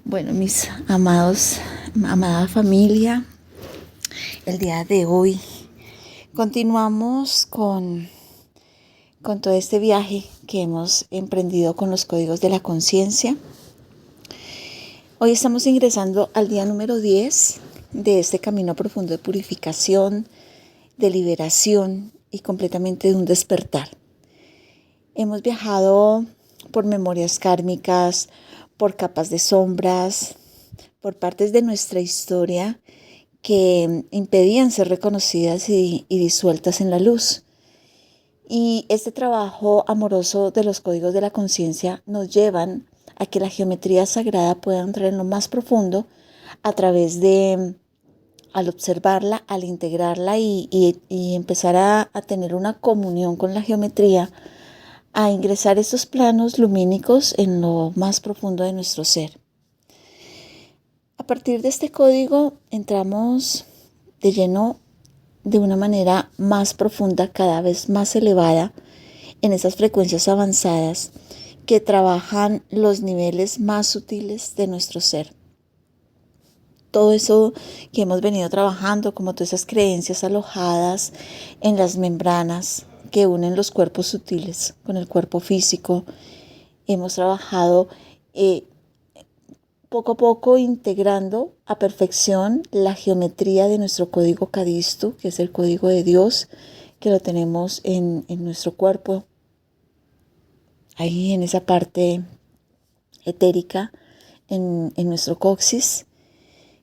Bueno, mis amada familia, el día de hoy continuamos con todo este viaje que hemos emprendido con los códigos de la conciencia. Hoy estamos ingresando al día número 10 de este camino profundo de purificación, de liberación y completamente de un despertar. Hemos viajado por memorias kármicas, por capas de sombras, por partes de nuestra historia que impedían ser reconocidas y disueltas en la luz. Y este trabajo amoroso de los códigos de la conciencia nos llevan a que la geometría sagrada pueda entrar en lo más profundo a través de, al observarla, al integrarla y empezar a tener una comunión con la geometría, a ingresar estos planos lumínicos en lo más profundo de nuestro ser. A partir de este código entramos de lleno de una manera más profunda, cada vez más elevada, en esas frecuencias avanzadas que trabajan los niveles más sutiles de nuestro ser. Todo eso que hemos venido trabajando, como todas esas creencias alojadas en las membranas que unen los cuerpos sutiles con el cuerpo físico, hemos trabajado poco a poco integrando a perfección la geometría de nuestro código Cadisto, que es el código de Dios, que lo tenemos en nuestro cuerpo, ahí en esa parte etérica, en nuestro coxis,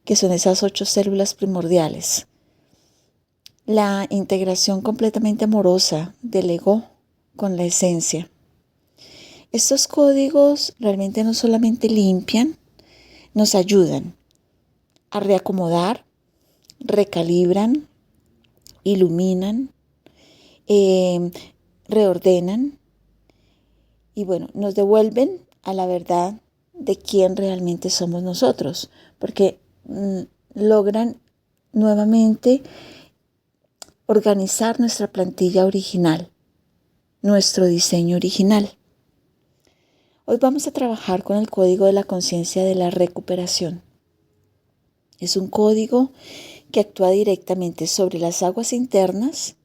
que son esas 8 células primordiales. La integración completamente amorosa del ego con la esencia. Estos códigos realmente no solamente limpian, nos ayudan a reacomodar, recalibran, iluminan, reordenan y bueno, nos devuelven a la verdad de quién realmente somos nosotros, porque logran nuevamente organizar nuestra plantilla original, nuestro diseño original. Hoy vamos a trabajar con el código de la conciencia de la recuperación. Es un código que actúa directamente sobre las aguas internas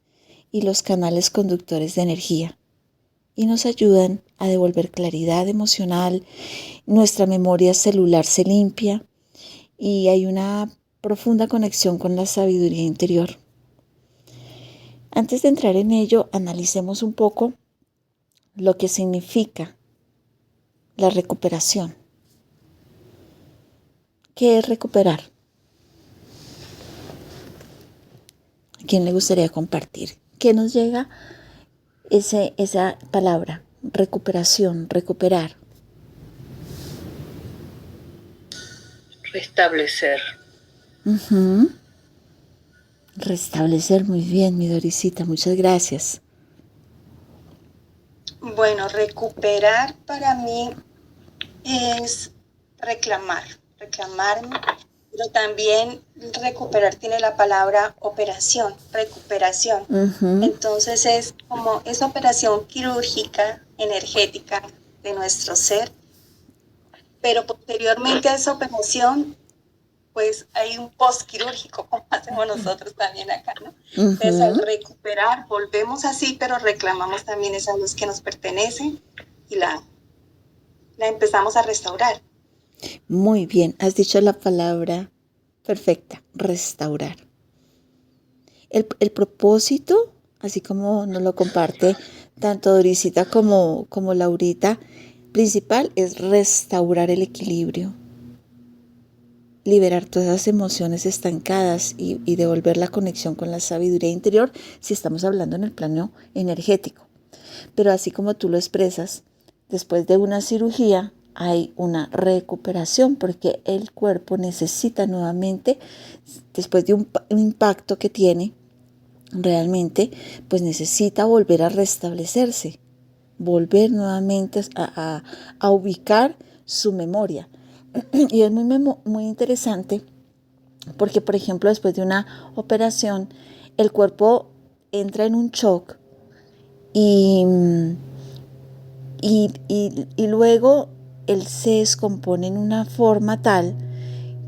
y los canales conductores de energía y nos ayudan a devolver claridad emocional, nuestra memoria celular se limpia y hay una profunda conexión con la sabiduría interior. Antes de entrar en ello, analicemos un poco lo que significa la recuperación. ¿Qué es recuperar? ¿A quién le gustaría compartir? ¿Qué nos llega esa palabra? Recuperación, recuperar. Restablecer. Restablecer, muy bien, mi Dorisita, muchas gracias. Bueno, recuperar para mí es reclamarme, pero también recuperar tiene la palabra operación, recuperación. Entonces es como esa operación quirúrgica, energética de nuestro ser, pero posteriormente a esa operación pues hay un postquirúrgico, como hacemos nosotros también acá, ¿no? Entonces, al recuperar, volvemos así, pero reclamamos también esa luz que nos pertenece y la empezamos a restaurar. Muy bien, has dicho la palabra perfecta, restaurar. El propósito, así como nos lo comparte tanto Dorisita como Laurita, principal es restaurar el equilibrio, liberar todas las emociones estancadas y devolver la conexión con la sabiduría interior si estamos hablando en el plano energético. Pero así como tú lo expresas, después de una cirugía hay una recuperación porque el cuerpo necesita nuevamente, después de un impacto que tiene, realmente pues necesita volver a restablecerse, volver nuevamente a ubicar su memoria. Y es muy interesante porque, por ejemplo, después de una operación, el cuerpo entra en un shock y luego él se descompone en una forma tal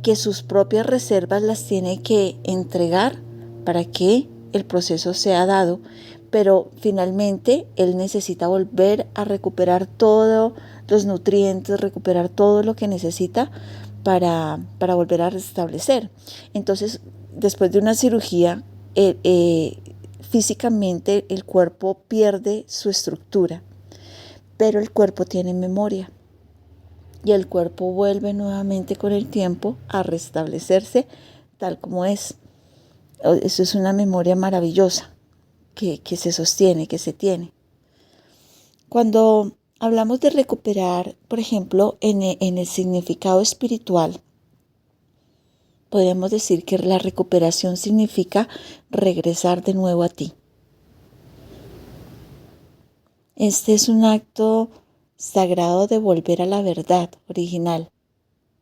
que sus propias reservas las tiene que entregar para que el proceso sea dado, pero finalmente él necesita volver a recuperar todos los nutrientes, recuperar todo lo que necesita para volver a restablecer. Entonces, después de una cirugía, físicamente el cuerpo pierde su estructura, pero el cuerpo tiene memoria. Y el cuerpo vuelve nuevamente con el tiempo a restablecerse tal como es. Eso es una memoria maravillosa que se sostiene, que se tiene. Cuando hablamos de recuperar, por ejemplo, en el significado espiritual, podemos decir que la recuperación significa regresar de nuevo a ti. Este es un acto sagrado de volver a la verdad original,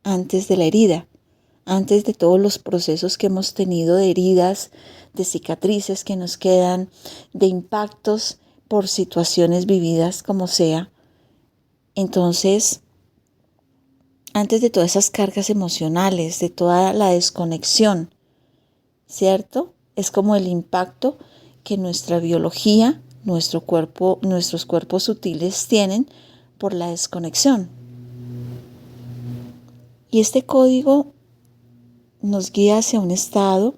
antes de la herida, antes de todos los procesos que hemos tenido de heridas, de cicatrices que nos quedan, de impactos por situaciones vividas como sea. Entonces, antes de todas esas cargas emocionales, de toda la desconexión, ¿cierto? Es como el impacto que nuestra biología, nuestros cuerpos sutiles tienen por la desconexión. Y este código nos guía hacia un estado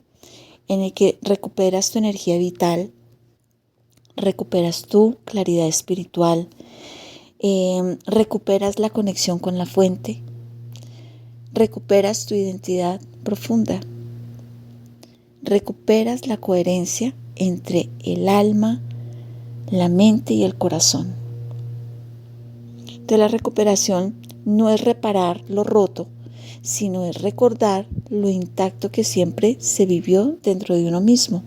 en el que recuperas tu energía vital, recuperas tu claridad espiritual, recuperas la conexión con la fuente, recuperas tu identidad profunda, recuperas la coherencia entre el alma, la mente y el corazón. Entonces la recuperación no es reparar lo roto, sino es recordar lo intacto que siempre se vivió dentro de uno mismo.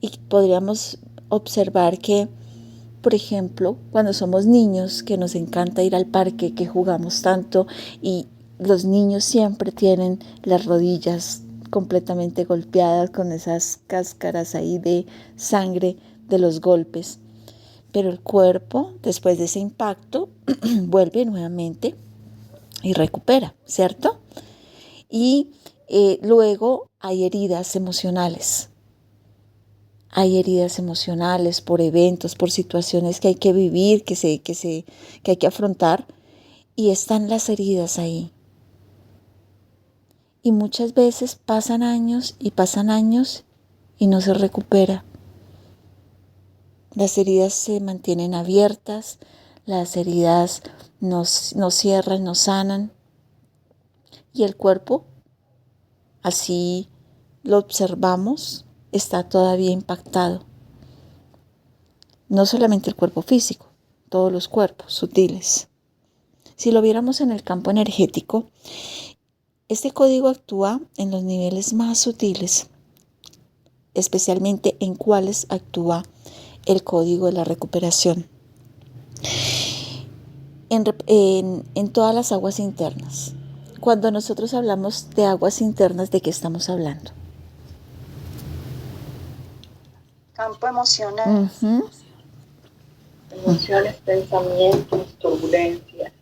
Y podríamos observar que, por ejemplo, cuando somos niños, que nos encanta ir al parque, que jugamos tanto, y los niños siempre tienen las rodillas completamente golpeadas con esas cáscaras ahí de sangre de los golpes. Pero el cuerpo, después de ese impacto, vuelve nuevamente y recupera, ¿cierto? Y luego hay heridas emocionales. Hay heridas emocionales por eventos, por situaciones que hay que vivir, que hay que afrontar. Y están las heridas ahí. Y muchas veces pasan años y no se recupera. Las heridas se mantienen abiertas, las heridas no cierran, no sanan. Y el cuerpo, así lo observamos, está todavía impactado. No solamente el cuerpo físico, todos los cuerpos sutiles. Si lo viéramos en el campo energético, este código actúa en los niveles más sutiles, especialmente en cuáles actúa el código de la recuperación. En todas las aguas internas. Cuando nosotros hablamos de aguas internas, ¿de qué estamos hablando? Campo emocional. Emociones, pensamientos, turbulencias.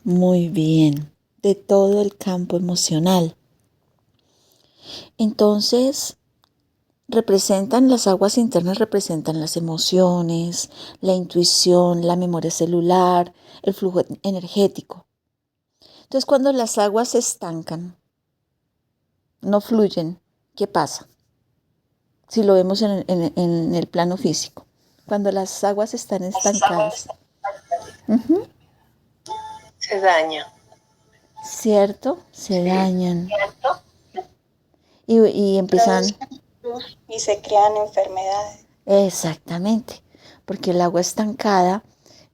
Muy bien, de todo el campo emocional. Entonces, las aguas internas representan las emociones, la intuición, la memoria celular, el flujo energético. Entonces, cuando las aguas se estancan, no fluyen, ¿qué pasa? Si lo vemos en el plano físico. Cuando las aguas están estancadas. Se daña. ¿Cierto? Se dañan. Y empiezan... Y se crean enfermedades. Exactamente, porque el agua estancada,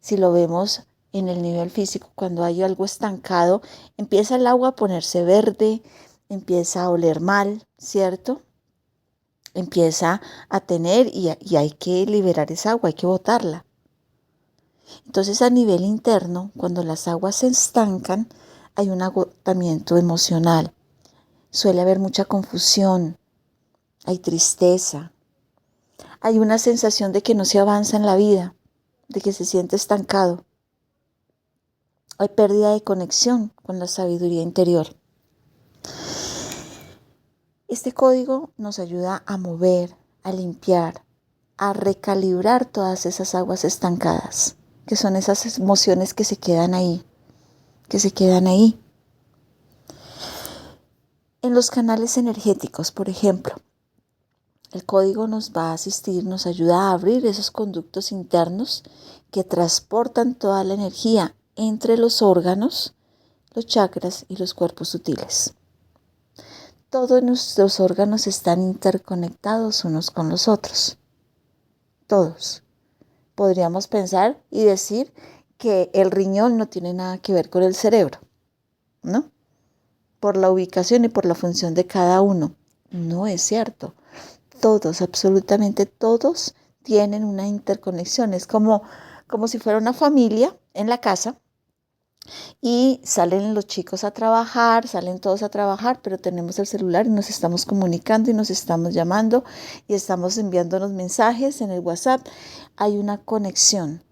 si lo vemos en el nivel físico, cuando hay algo estancado, empieza el agua a ponerse verde, empieza a oler mal, ¿cierto? Empieza a tener y hay que liberar esa agua, hay que botarla. Entonces a nivel interno, cuando las aguas se estancan, hay un agotamiento emocional. Suele haber mucha confusión, hay tristeza, hay una sensación de que no se avanza en la vida, de que se siente estancado. Hay pérdida de conexión con la sabiduría interior. Este código nos ayuda a mover, a limpiar, a recalibrar todas esas aguas estancadas, que son esas emociones que se quedan ahí, En los canales energéticos, por ejemplo, el código nos va a asistir, nos ayuda a abrir esos conductos internos que transportan toda la energía entre los órganos, los chakras y los cuerpos sutiles. Todos nuestros órganos están interconectados unos con los otros. Todos. Podríamos pensar y decir que el riñón no tiene nada que ver con el cerebro, ¿no? Por la ubicación y por la función de cada uno. No es cierto. Todos, absolutamente todos, tienen una interconexión. Es como si fuera una familia en la casa y salen los chicos a trabajar, salen todos a trabajar, pero tenemos el celular y nos estamos comunicando y nos estamos llamando y estamos enviándonos mensajes en el WhatsApp. Hay una conexión,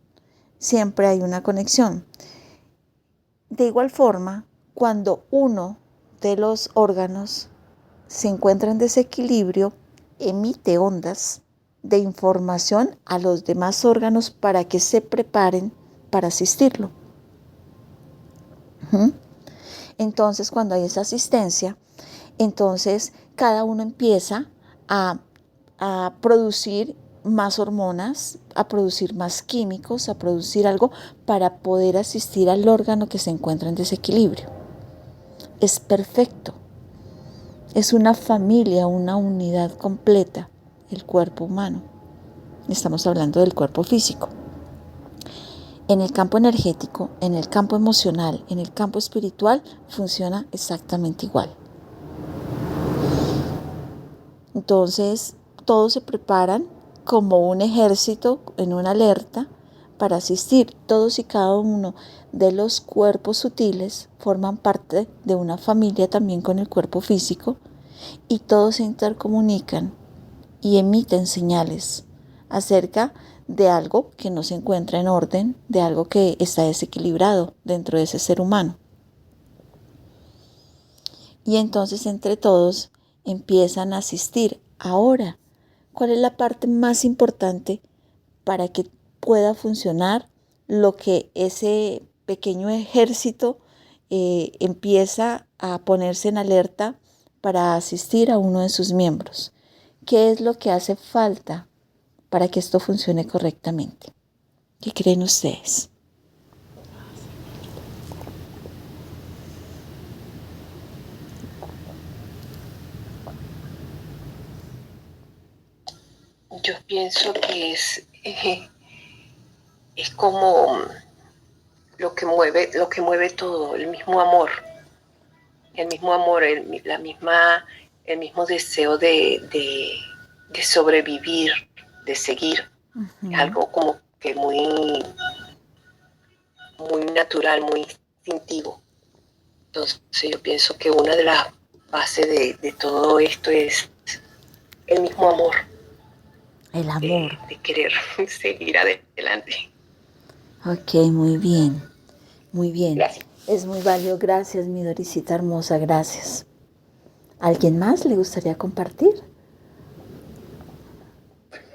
siempre hay una conexión. De igual forma, cuando uno de los órganos se encuentra en desequilibrio, emite ondas de información a los demás órganos para que se preparen para asistirlo. Entonces, cuando hay esa asistencia, entonces cada uno empieza a producir más hormonas, a producir más químicos, a producir algo para poder asistir al órgano que se encuentra en desequilibrio. Es perfecto. Es una familia, una unidad completa, el cuerpo humano. Estamos hablando del cuerpo físico. En el campo energético, en el campo emocional, en el campo espiritual, funciona exactamente igual. Entonces, todos se preparan como un ejército en una alerta para asistir. Todos y cada uno de los cuerpos sutiles forman parte de una familia también con el cuerpo físico y todos se intercomunican y emiten señales acerca de algo que no se encuentra en orden, de algo que está desequilibrado dentro de ese ser humano. Y entonces entre todos empiezan a asistir. Ahora, ¿cuál es la parte más importante para que pueda funcionar lo que ese pequeño ejército empieza a ponerse en alerta para asistir a uno de sus miembros? ¿Qué es lo que hace falta para que esto funcione correctamente? ¿Qué creen ustedes? Yo pienso que es como lo que mueve todo, el mismo amor, el mismo deseo de sobrevivir, de seguir. Es algo como que muy natural, muy instintivo. Entonces yo pienso que una de las bases de todo esto es el mismo amor. El amor. De querer seguir adelante. Ok, muy bien. Muy bien. Gracias. Es muy válido. Gracias, mi Dorisita hermosa. Gracias. ¿Alguien más le gustaría compartir?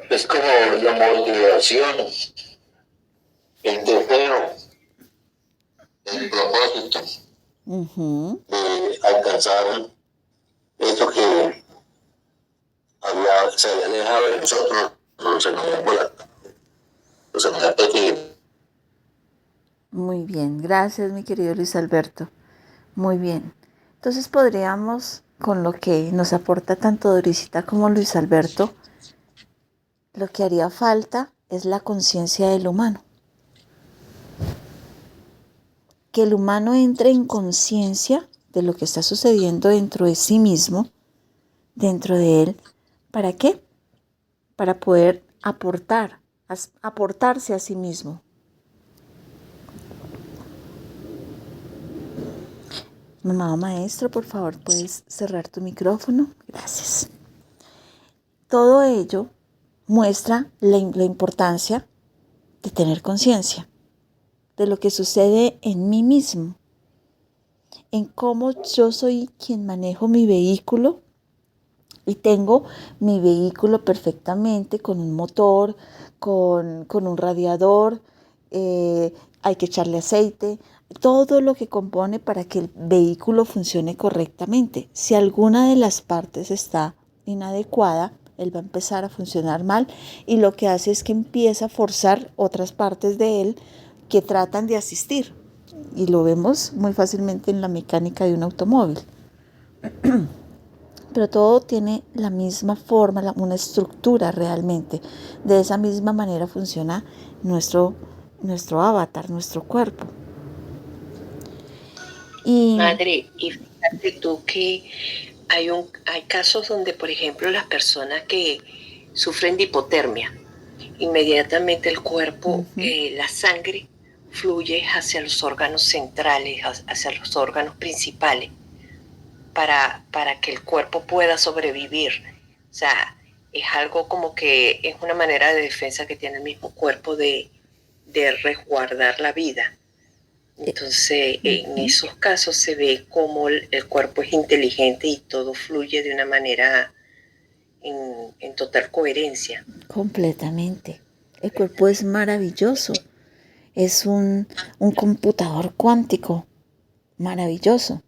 Es como la motivación, el deseo, el propósito de alcanzar eso que se había dejado de nosotros, no se nos había perdido. Muy bien, gracias mi querido Luis Alberto. Muy bien. Entonces podríamos, con lo que nos aporta tanto Dorisita como Luis Alberto, lo que haría falta es la conciencia del humano. Que el humano entre en conciencia de lo que está sucediendo dentro de sí mismo, dentro de él. ¿Para qué? Para poder aportarse a sí mismo. Mamá o maestro, por favor, ¿puedes cerrar tu micrófono? Gracias. Todo ello muestra la importancia de tener conciencia. de lo que sucede en mí mismo, en cómo yo soy quien manejo mi vehículo y tengo mi vehículo perfectamente con un motor, con un radiador, hay que echarle aceite, todo lo que compone para que el vehículo funcione correctamente. Si alguna de las partes está inadecuada, él va a empezar a funcionar mal y lo que hace es que empieza a forzar otras partes de él que tratan de asistir. Y lo vemos muy fácilmente en la mecánica de un automóvil. Pero todo tiene la misma forma, una estructura realmente. De esa misma manera funciona nuestro avatar, nuestro cuerpo. Madre, y fíjate tú que hay casos donde, por ejemplo, las personas que sufren de hipotermia, inmediatamente el cuerpo, la sangre fluye hacia los órganos centrales, hacia los órganos principales, para que el cuerpo pueda sobrevivir. O sea, es algo como que es una manera de defensa que tiene el mismo cuerpo de resguardar la vida. Entonces, en esos casos se ve cómo el cuerpo es inteligente y todo fluye de una manera en total coherencia. Completamente. El cuerpo es maravilloso. Es un computador cuántico maravilloso.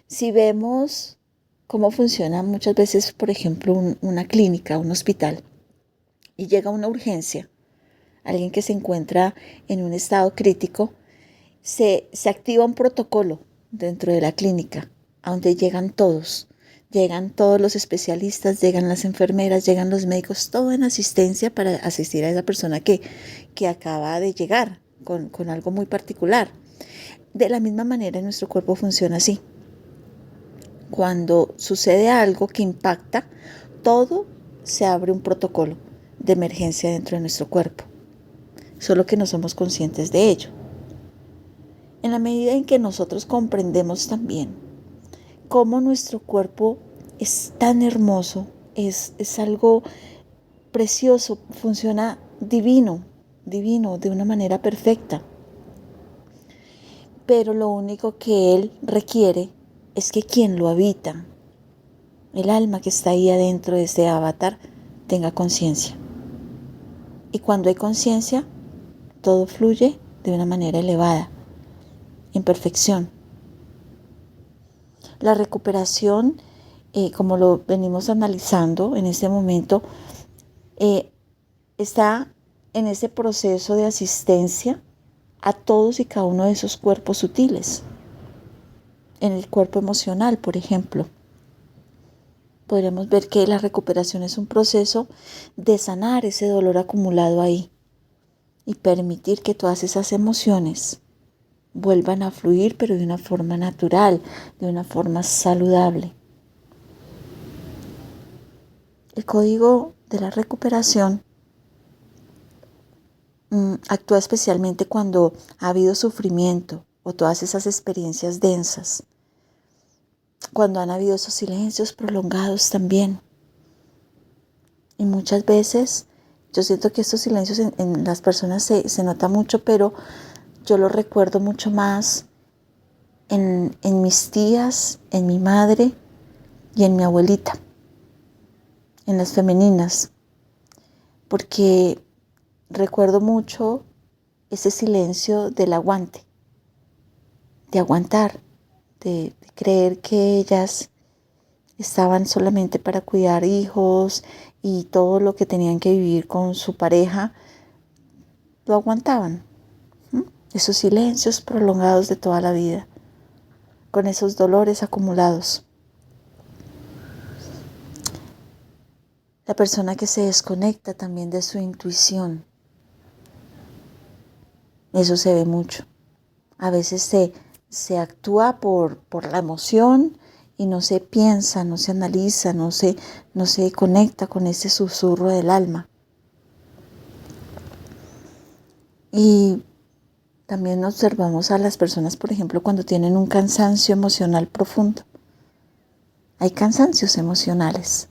Si vemos cómo funciona muchas veces, por ejemplo, una clínica, un hospital, y llega una urgencia, alguien que se encuentra en un estado crítico, se activa un protocolo dentro de la clínica, a donde llegan todos los especialistas, llegan las enfermeras, llegan los médicos, todo en asistencia para asistir a esa persona que acaba de llegar con algo muy particular. De la misma manera, nuestro cuerpo funciona así. Cuando sucede algo que impacta, todo se abre un protocolo de emergencia dentro de nuestro cuerpo, solo que no somos conscientes de ello. En la medida en que nosotros comprendemos también cómo nuestro cuerpo es tan hermoso, es algo precioso, funciona divino, de una manera perfecta. Pero lo único que él requiere es que quien lo habita, el alma que está ahí adentro de ese avatar, tenga conciencia. Y cuando hay conciencia, todo fluye de una manera elevada, en perfección. La recuperación, como lo venimos analizando en este momento, está en ese proceso de asistencia a todos y cada uno de esos cuerpos sutiles. En el cuerpo emocional, por ejemplo, podríamos ver que la recuperación es un proceso de sanar ese dolor acumulado ahí y permitir que todas esas emociones vuelvan a fluir, pero de una forma natural, de una forma saludable. El código de la recuperación actúa especialmente cuando ha habido sufrimiento o todas esas experiencias densas, cuando han habido esos silencios prolongados también. Y muchas veces yo siento que estos silencios en las personas se nota mucho, pero yo lo recuerdo mucho más en mis tías, en mi madre y en mi abuelita, en las femeninas, porque recuerdo mucho ese silencio del aguante, de aguantar, de creer que ellas estaban solamente para cuidar hijos y todo lo que tenían que vivir con su pareja, lo aguantaban. Esos silencios prolongados de toda la vida, con esos dolores acumulados. La persona que se desconecta también de su intuición, eso se ve mucho. A veces se actúa por la emoción y no se piensa, no se analiza, no se conecta con ese susurro del alma. Y también observamos a las personas, por ejemplo, cuando tienen un cansancio emocional profundo. Hay cansancios emocionales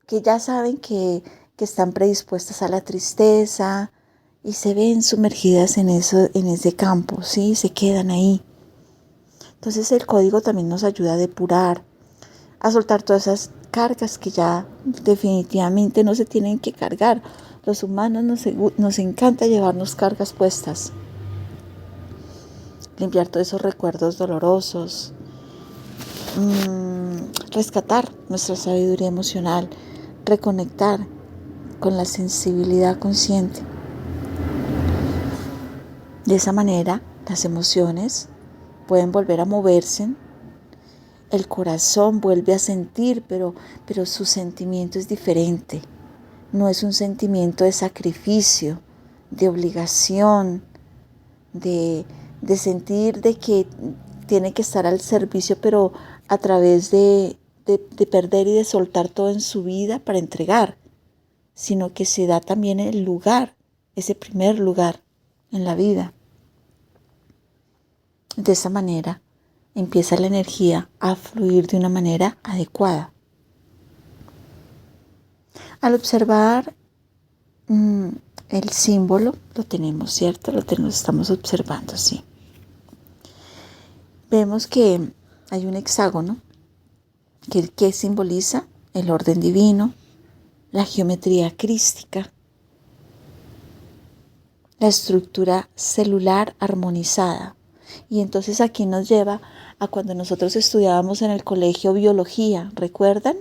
que ya saben que están predispuestas a la tristeza, y se ven sumergidas en ese campo, ¿sí? Se quedan ahí. Entonces el código también nos ayuda a depurar, a soltar todas esas cargas que ya definitivamente no se tienen que cargar. Los humanos nos encanta llevarnos cargas puestas. Limpiar todos esos recuerdos dolorosos. Rescatar nuestra sabiduría emocional. Reconectar con la sensibilidad consciente. De esa manera, las emociones pueden volver a moverse. El corazón vuelve a sentir, pero su sentimiento es diferente. No es un sentimiento de sacrificio, de obligación, de sentir de que tiene que estar al servicio, pero a través de perder y de soltar todo en su vida para entregar, sino que se da también el lugar, ese primer lugar en la vida. De esa manera empieza la energía a fluir de una manera adecuada. Al observar el símbolo, lo tenemos, ¿cierto? Estamos observando, sí. Vemos que hay un hexágono que simboliza el orden divino, la geometría crística, la estructura celular armonizada. Y entonces aquí nos lleva a cuando nosotros estudiábamos en el colegio biología, ¿recuerdan?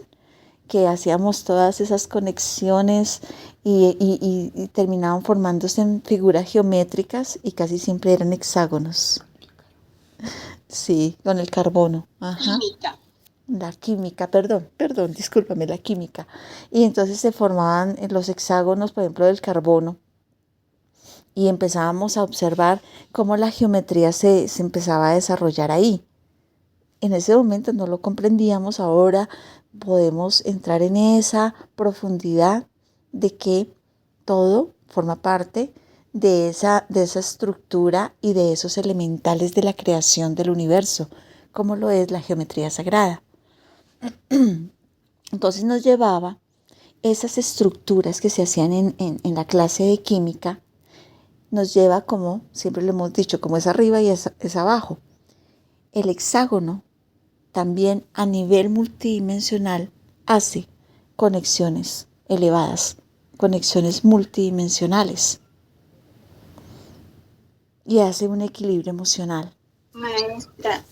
Que hacíamos todas esas conexiones y terminaban formándose en figuras geométricas y casi siempre eran hexágonos. Sí, con el carbono. Ajá. La química, perdón, discúlpame, la química. Y entonces se formaban los hexágonos, por ejemplo, del carbono. Y empezábamos a observar cómo la geometría se empezaba a desarrollar ahí. En ese momento no lo comprendíamos, ahora podemos entrar en esa profundidad de que todo forma parte de esa estructura y de esos elementales de la creación del universo, como lo es la geometría sagrada. Entonces nos llevaba esas estructuras que se hacían en la clase de química, nos lleva, como siempre lo hemos dicho, como es arriba y es abajo. El hexágono también a nivel multidimensional hace conexiones elevadas, conexiones multidimensionales y hace un equilibrio emocional. Maestra.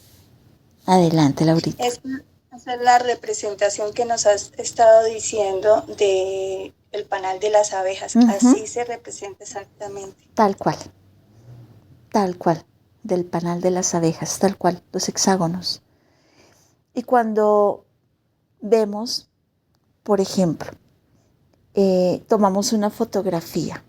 Adelante, Laurita. Esa es la representación que nos has estado diciendo de el panal de las abejas. Así se representa exactamente. Tal cual, del panal de las abejas, tal cual, los hexágonos. Y cuando vemos, por ejemplo, tomamos una fotografía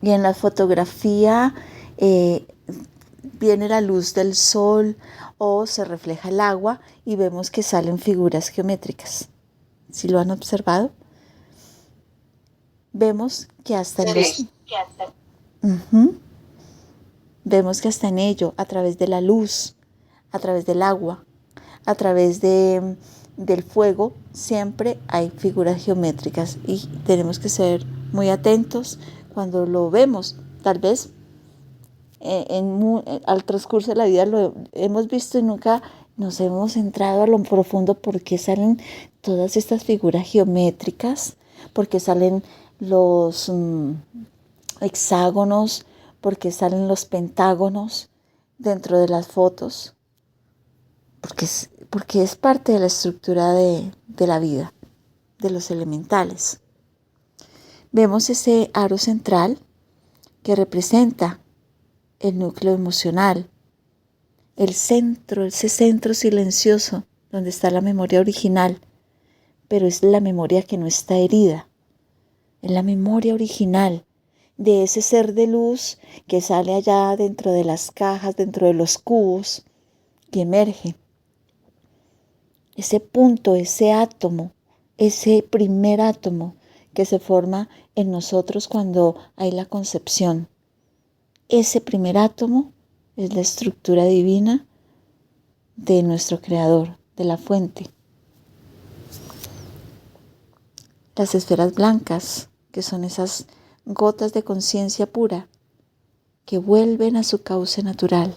y en la fotografía viene la luz del sol o se refleja el agua y vemos que salen figuras geométricas. ¿Sí lo han observado? Vemos que hasta vemos que hasta en ello, a través de la luz, a través del agua, a través del fuego, siempre hay figuras geométricas y tenemos que ser muy atentos cuando lo vemos. Tal vez al transcurso de la vida lo hemos visto y nunca nos hemos entrado a lo profundo por qué salen todas estas figuras geométricas, por qué salen los hexágonos, por qué salen los pentágonos dentro de las fotos, porque es parte de la estructura de la vida, de los elementales. Vemos ese aro central que representa el núcleo emocional, ese centro silencioso donde está la memoria original, pero es la memoria que no está herida, es la memoria original de ese ser de luz que sale allá dentro de las cajas, dentro de los cubos, que emerge. Ese punto, ese átomo, ese primer átomo que se forma en nosotros cuando hay la concepción. Ese primer átomo es la estructura divina de nuestro Creador, de la fuente. Las esferas blancas, que son esas gotas de conciencia pura que vuelven a su cauce natural.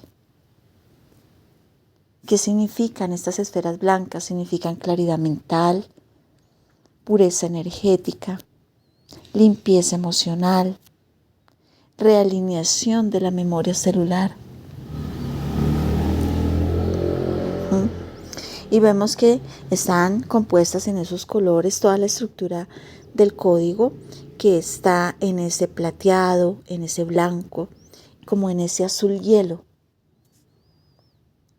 ¿Qué significan estas esferas blancas? Significan claridad mental, pureza energética, limpieza emocional, realineación de la memoria celular. Y vemos que están compuestas en esos colores toda la estructura del código que está en ese plateado, en ese blanco, como en ese azul hielo.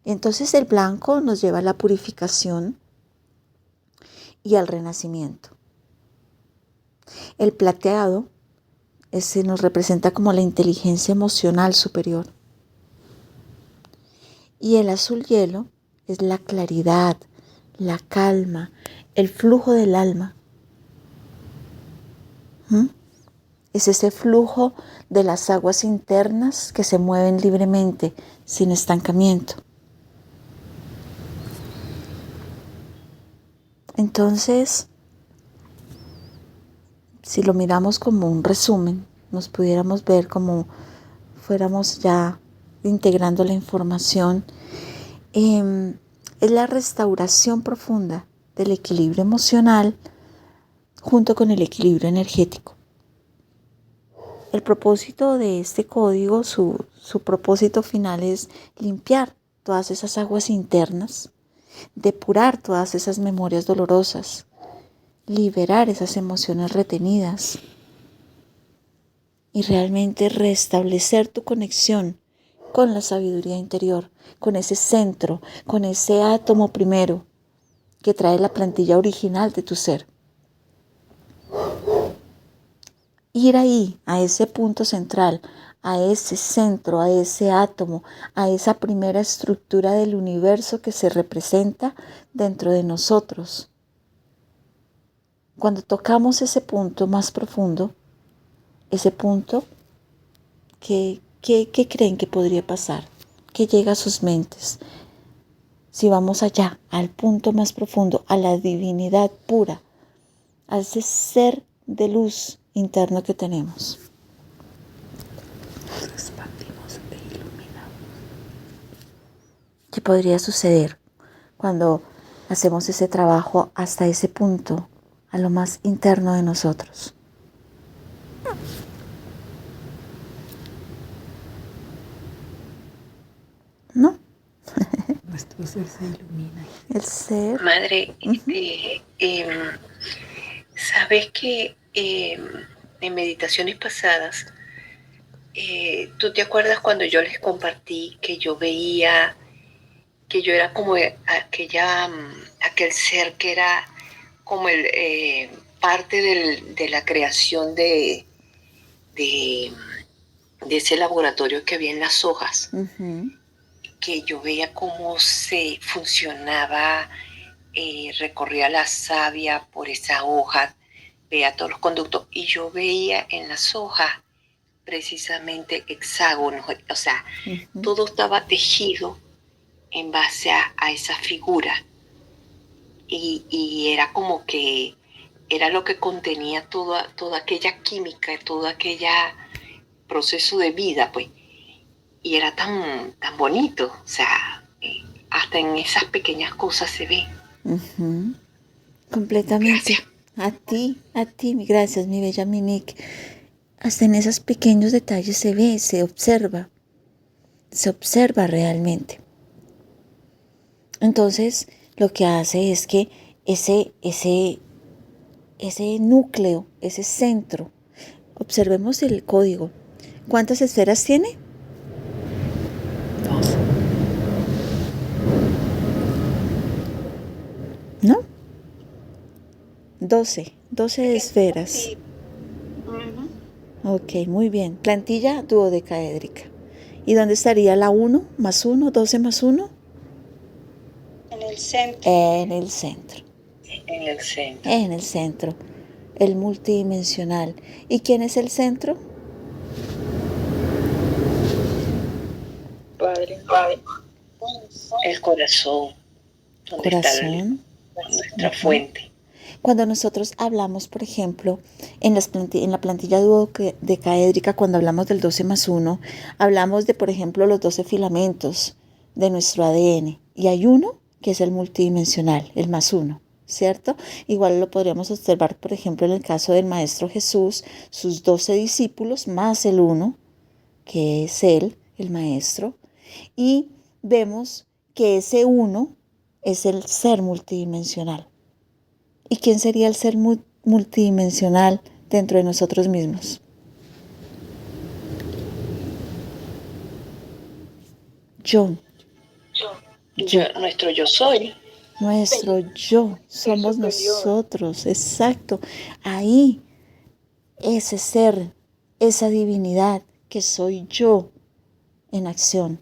Entonces el blanco nos lleva a la purificación y al renacimiento. El plateado ese nos representa como la inteligencia emocional superior. Y el azul hielo es la claridad, la calma, el flujo del alma. Es ese flujo de las aguas internas que se mueven libremente, sin estancamiento. Entonces, si lo miramos como un resumen, nos pudiéramos ver como fuéramos ya integrando la información, es la restauración profunda del equilibrio emocional junto con el equilibrio energético. El propósito de este código, su propósito final es limpiar todas esas aguas internas, depurar todas esas memorias dolorosas, liberar esas emociones retenidas y realmente restablecer tu conexión con la sabiduría interior, con ese centro, con ese átomo primero que trae la plantilla original de tu ser. Ir ahí, a ese punto central, a ese centro, a ese átomo, a esa primera estructura del universo que se representa dentro de nosotros. Cuando tocamos ese punto más profundo, ese punto, ¿qué creen que podría pasar? ¿Qué llega a sus mentes? Si vamos allá, al punto más profundo, a la divinidad pura, a ese ser de luz interno que tenemos. Nos expandimos e iluminamos. ¿Qué podría suceder cuando hacemos ese trabajo hasta ese punto, a lo más interno de nosotros? ¿No? Nuestro ser se ilumina. El ser. Madre, sabes que en meditaciones pasadas, ¿tú te acuerdas cuando yo les compartí que yo veía que yo era como aquel ser que era como parte de la creación de ese laboratorio que había en las hojas? Uh-huh. Que yo veía cómo se funcionaba, recorría la savia por esa hoja, veía todos los conductos y yo veía en las hojas precisamente hexágonos, o sea, uh-huh. Todo estaba tejido en base a esa figura y era como que era lo que contenía toda aquella química, todo aquel proceso de vida, pues. Y era tan bonito, o sea, hasta en esas pequeñas cosas se ve. Uh-huh. Completamente. Gracias. A ti, gracias, mi bella Minique. Hasta en esos pequeños detalles se ve, se observa realmente. Entonces, lo que hace es que ese núcleo, ese centro, observemos el código. ¿Cuántas esferas tiene? 2. ¿No? 12 esferas. Sí. Ok, muy bien. Plantilla duodecaédrica. ¿Y dónde estaría la 1 más 1, 12 más 1? En el centro. En el centro. En el centro. En el centro. El multidimensional. ¿Y quién es el centro? Padre. El corazón. ¿Dónde está nuestra fuente? Cuando nosotros hablamos, por ejemplo, en la plantilla dodecaédrica, cuando hablamos del 12+1, hablamos de, por ejemplo, los 12 filamentos de nuestro ADN. Y hay uno que es el multidimensional, el +1, ¿cierto? Igual lo podríamos observar, por ejemplo, en el caso del Maestro Jesús, sus 12 discípulos más el uno, que es él, el Maestro, y vemos que ese uno es el ser multidimensional. ¿Y quién sería el ser multidimensional dentro de nosotros mismos? Yo. Nuestro yo soy. Nuestro yo. Somos nosotros. Exacto. Ahí, ese ser, esa divinidad que soy yo en acción.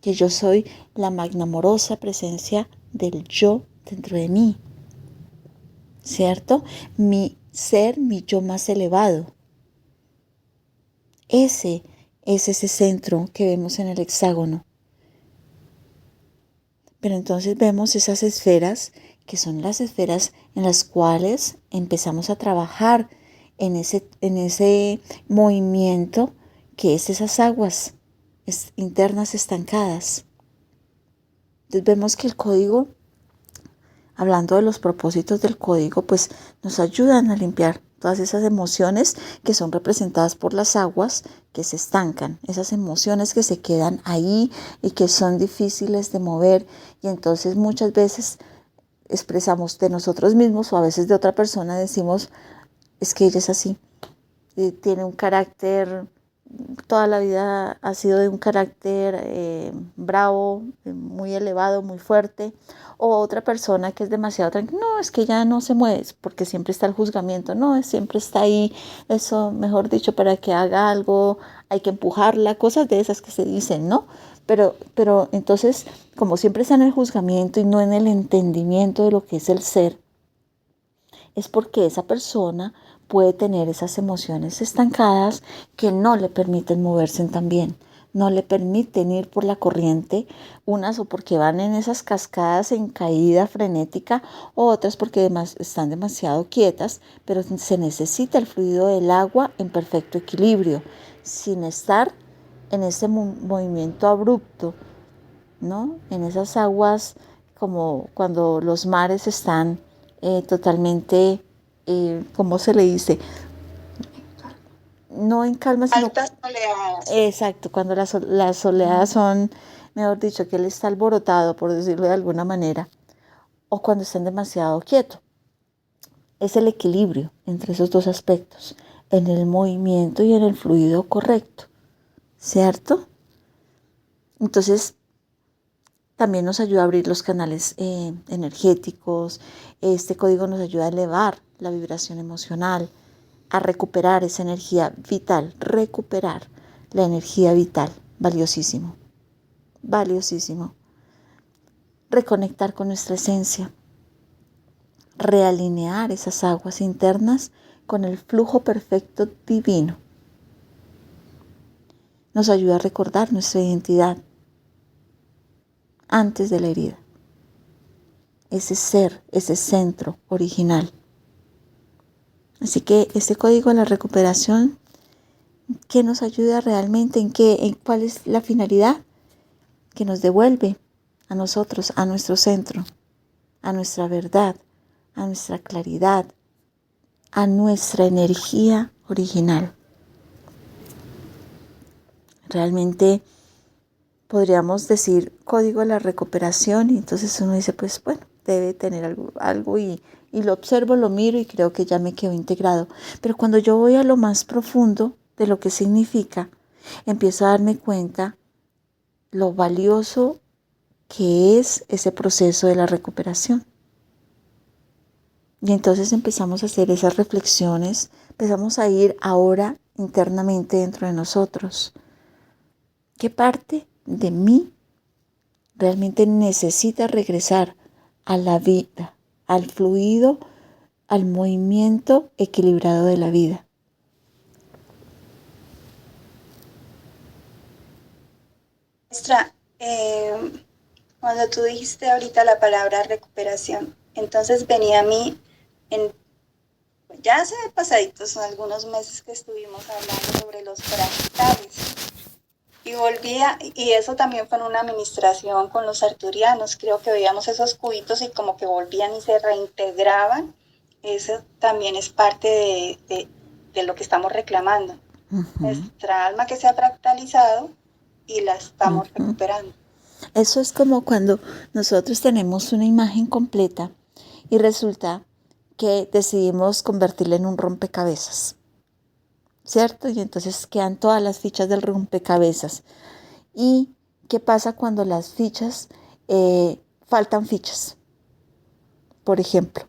Que yo soy la magnamorosa presencia del yo dentro de mí. ¿Cierto? Mi ser, mi yo más elevado. Ese es ese centro que vemos en el hexágono. Pero entonces vemos esas esferas, que son las esferas en las cuales empezamos a trabajar en ese movimiento que es esas aguas internas estancadas. Entonces vemos que el código, hablando de los propósitos del código, pues nos ayudan a limpiar todas esas emociones que son representadas por las aguas que se estancan, esas emociones que se quedan ahí y que son difíciles de mover, y entonces muchas veces expresamos de nosotros mismos o a veces de otra persona, decimos, es que ella es así, tiene un carácter, toda la vida ha sido de un carácter bravo, muy elevado, muy fuerte. O otra persona que es demasiado tranquila, no, es que ella no se mueve, porque siempre está el juzgamiento, no, siempre está ahí, eso, mejor dicho, para que haga algo hay que empujarla, cosas de esas que se dicen, ¿no? Pero entonces, como siempre está en el juzgamiento y no en el entendimiento de lo que es el ser, es porque esa persona puede tener esas emociones estancadas que no le permiten moverse tan bien, no le permiten ir por la corriente, unas o porque van en esas cascadas en caída frenética, o otras porque están demasiado quietas, pero se necesita el fluido del agua en perfecto equilibrio, sin estar en ese movimiento abrupto, ¿no? En esas aguas como cuando los mares están totalmente, ¿cómo se le dice? No en calma, sino... Altas oleadas. Exacto, cuando las oleadas son, mejor dicho, que él está alborotado, por decirlo de alguna manera, o cuando están demasiado quietos. Es el equilibrio entre esos dos aspectos, en el movimiento y en el fluido correcto, ¿cierto? Entonces, también nos ayuda a abrir los canales energéticos. Este código nos ayuda a elevar la vibración emocional, a recuperar esa energía vital, recuperar la energía vital, valiosísimo, valiosísimo. Reconectar con nuestra esencia, realinear esas aguas internas con el flujo perfecto divino. Nos ayuda a recordar nuestra identidad antes de la herida, ese ser, ese centro original. Así que este código de la recuperación, ¿qué nos ayuda realmente? ¿En cuál es la finalidad? Que nos devuelve a nosotros, a nuestro centro, a nuestra verdad, a nuestra claridad, a nuestra energía original. Realmente podríamos decir código de la recuperación, y entonces uno dice, pues bueno, debe tener algo y lo observo, lo miro y creo que ya me quedó integrado. Pero cuando yo voy a lo más profundo de lo que significa, empiezo a darme cuenta lo valioso que es ese proceso de la recuperación. Y entonces empezamos a hacer esas reflexiones, empezamos a ir ahora internamente dentro de nosotros. ¿Qué parte de mí realmente necesita regresar a la vida, al fluido, al movimiento equilibrado de la vida? Maestra, cuando tú dijiste ahorita la palabra recuperación, entonces venía a mí en, ya hace pasaditos algunos meses que estuvimos hablando sobre los fractales. Y volvía, y eso también fue en una administración con los arturianos, creo que veíamos esos cubitos y como que volvían y se reintegraban. Eso también es parte de lo que estamos reclamando. Nuestra alma que se ha fractalizado y la estamos recuperando. Eso es como cuando nosotros tenemos una imagen completa y resulta que decidimos convertirla en un rompecabezas, ¿cierto? Y entonces quedan todas las fichas del rompecabezas. ¿Y qué pasa cuando las fichas, faltan fichas? Por ejemplo,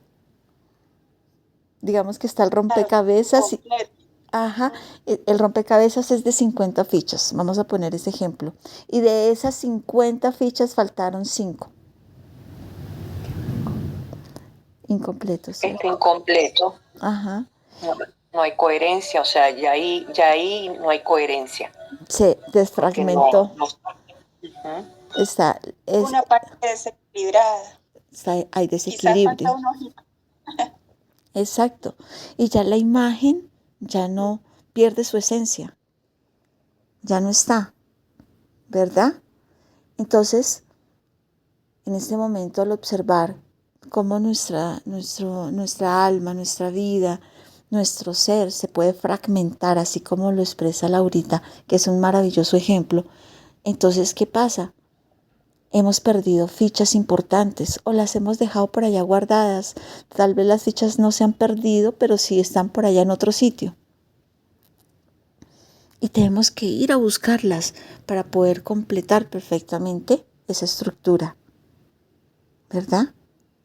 digamos que está el rompecabezas y, el rompecabezas es de 50 fichas, vamos a poner ese ejemplo. Y de esas 50 fichas faltaron 5. Incompletos, ¿cierto? Incompleto. Ajá. No hay coherencia, o sea, ya ahí no hay coherencia. Se desfragmentó. Está, una parte desequilibrada. Hay desequilibrio. Exacto. Y ya la imagen ya no pierde su esencia. Ya no está. ¿Verdad? Entonces, en este momento al observar cómo nuestra alma, nuestra vida, nuestro ser se puede fragmentar, así como lo expresa Laurita, que es un maravilloso ejemplo. Entonces, ¿qué pasa? Hemos perdido fichas importantes o las hemos dejado por allá guardadas. Tal vez las fichas no se han perdido, pero sí están por allá en otro sitio. Y tenemos que ir a buscarlas para poder completar perfectamente esa estructura, ¿verdad?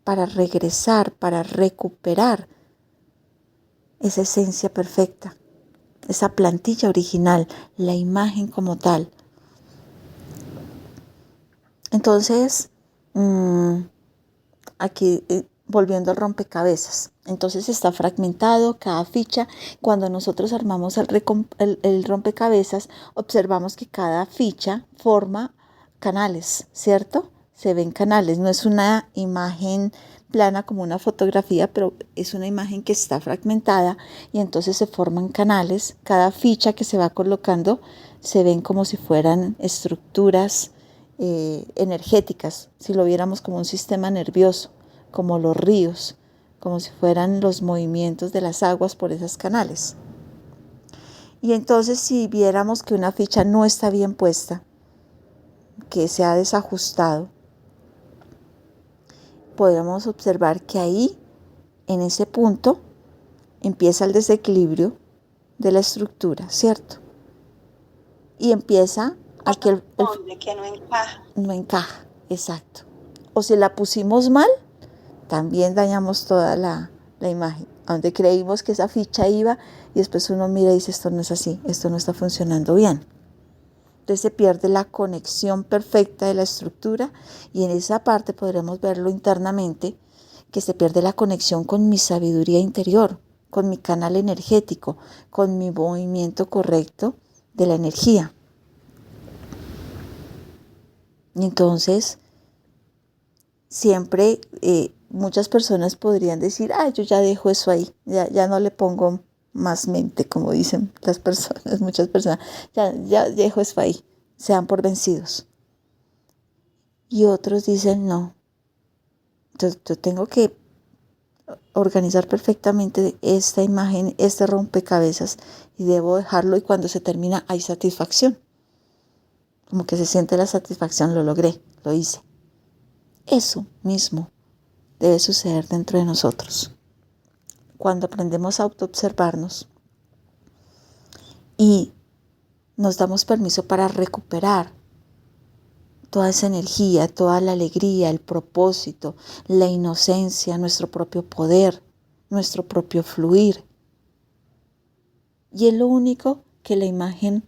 Para regresar, para recuperar esa esencia perfecta, esa plantilla original, la imagen como tal. Entonces, aquí volviendo al rompecabezas, entonces está fragmentado cada ficha. Cuando nosotros armamos el rompecabezas, observamos que cada ficha forma canales, ¿cierto? Se ven canales, no es una imagen plana como una fotografía, pero es una imagen que está fragmentada y entonces se forman canales. Cada ficha que se va colocando se ven como si fueran estructuras energéticas, si lo viéramos como un sistema nervioso, como los ríos, como si fueran los movimientos de las aguas por esos canales. Y entonces si viéramos que una ficha no está bien puesta, que se ha desajustado, podemos observar que ahí, en ese punto, empieza el desequilibrio de la estructura, ¿cierto? Y empieza a que que no encaja. No encaja, exacto. O si la pusimos mal, también dañamos toda la imagen. A donde creímos que esa ficha iba y después uno mira y dice, esto no es así, esto no está funcionando bien. Entonces se pierde la conexión perfecta de la estructura y en esa parte podremos verlo internamente, que se pierde la conexión con mi sabiduría interior, con mi canal energético, con mi movimiento correcto de la energía. Y entonces, siempre muchas personas podrían decir, yo ya dejo eso ahí, ya no le pongo más mente, como dicen las personas, muchas personas, ya dejo eso ahí, se dan por vencidos. Y otros dicen, no, yo tengo que organizar perfectamente esta imagen, este rompecabezas, y debo dejarlo, y cuando se termina hay satisfacción. Como que se siente la satisfacción, lo logré, lo hice. Eso mismo debe suceder dentro de nosotros. Cuando aprendemos a autoobservarnos y nos damos permiso para recuperar toda esa energía, toda la alegría, el propósito, la inocencia, nuestro propio poder, nuestro propio fluir. Y es lo único que la imagen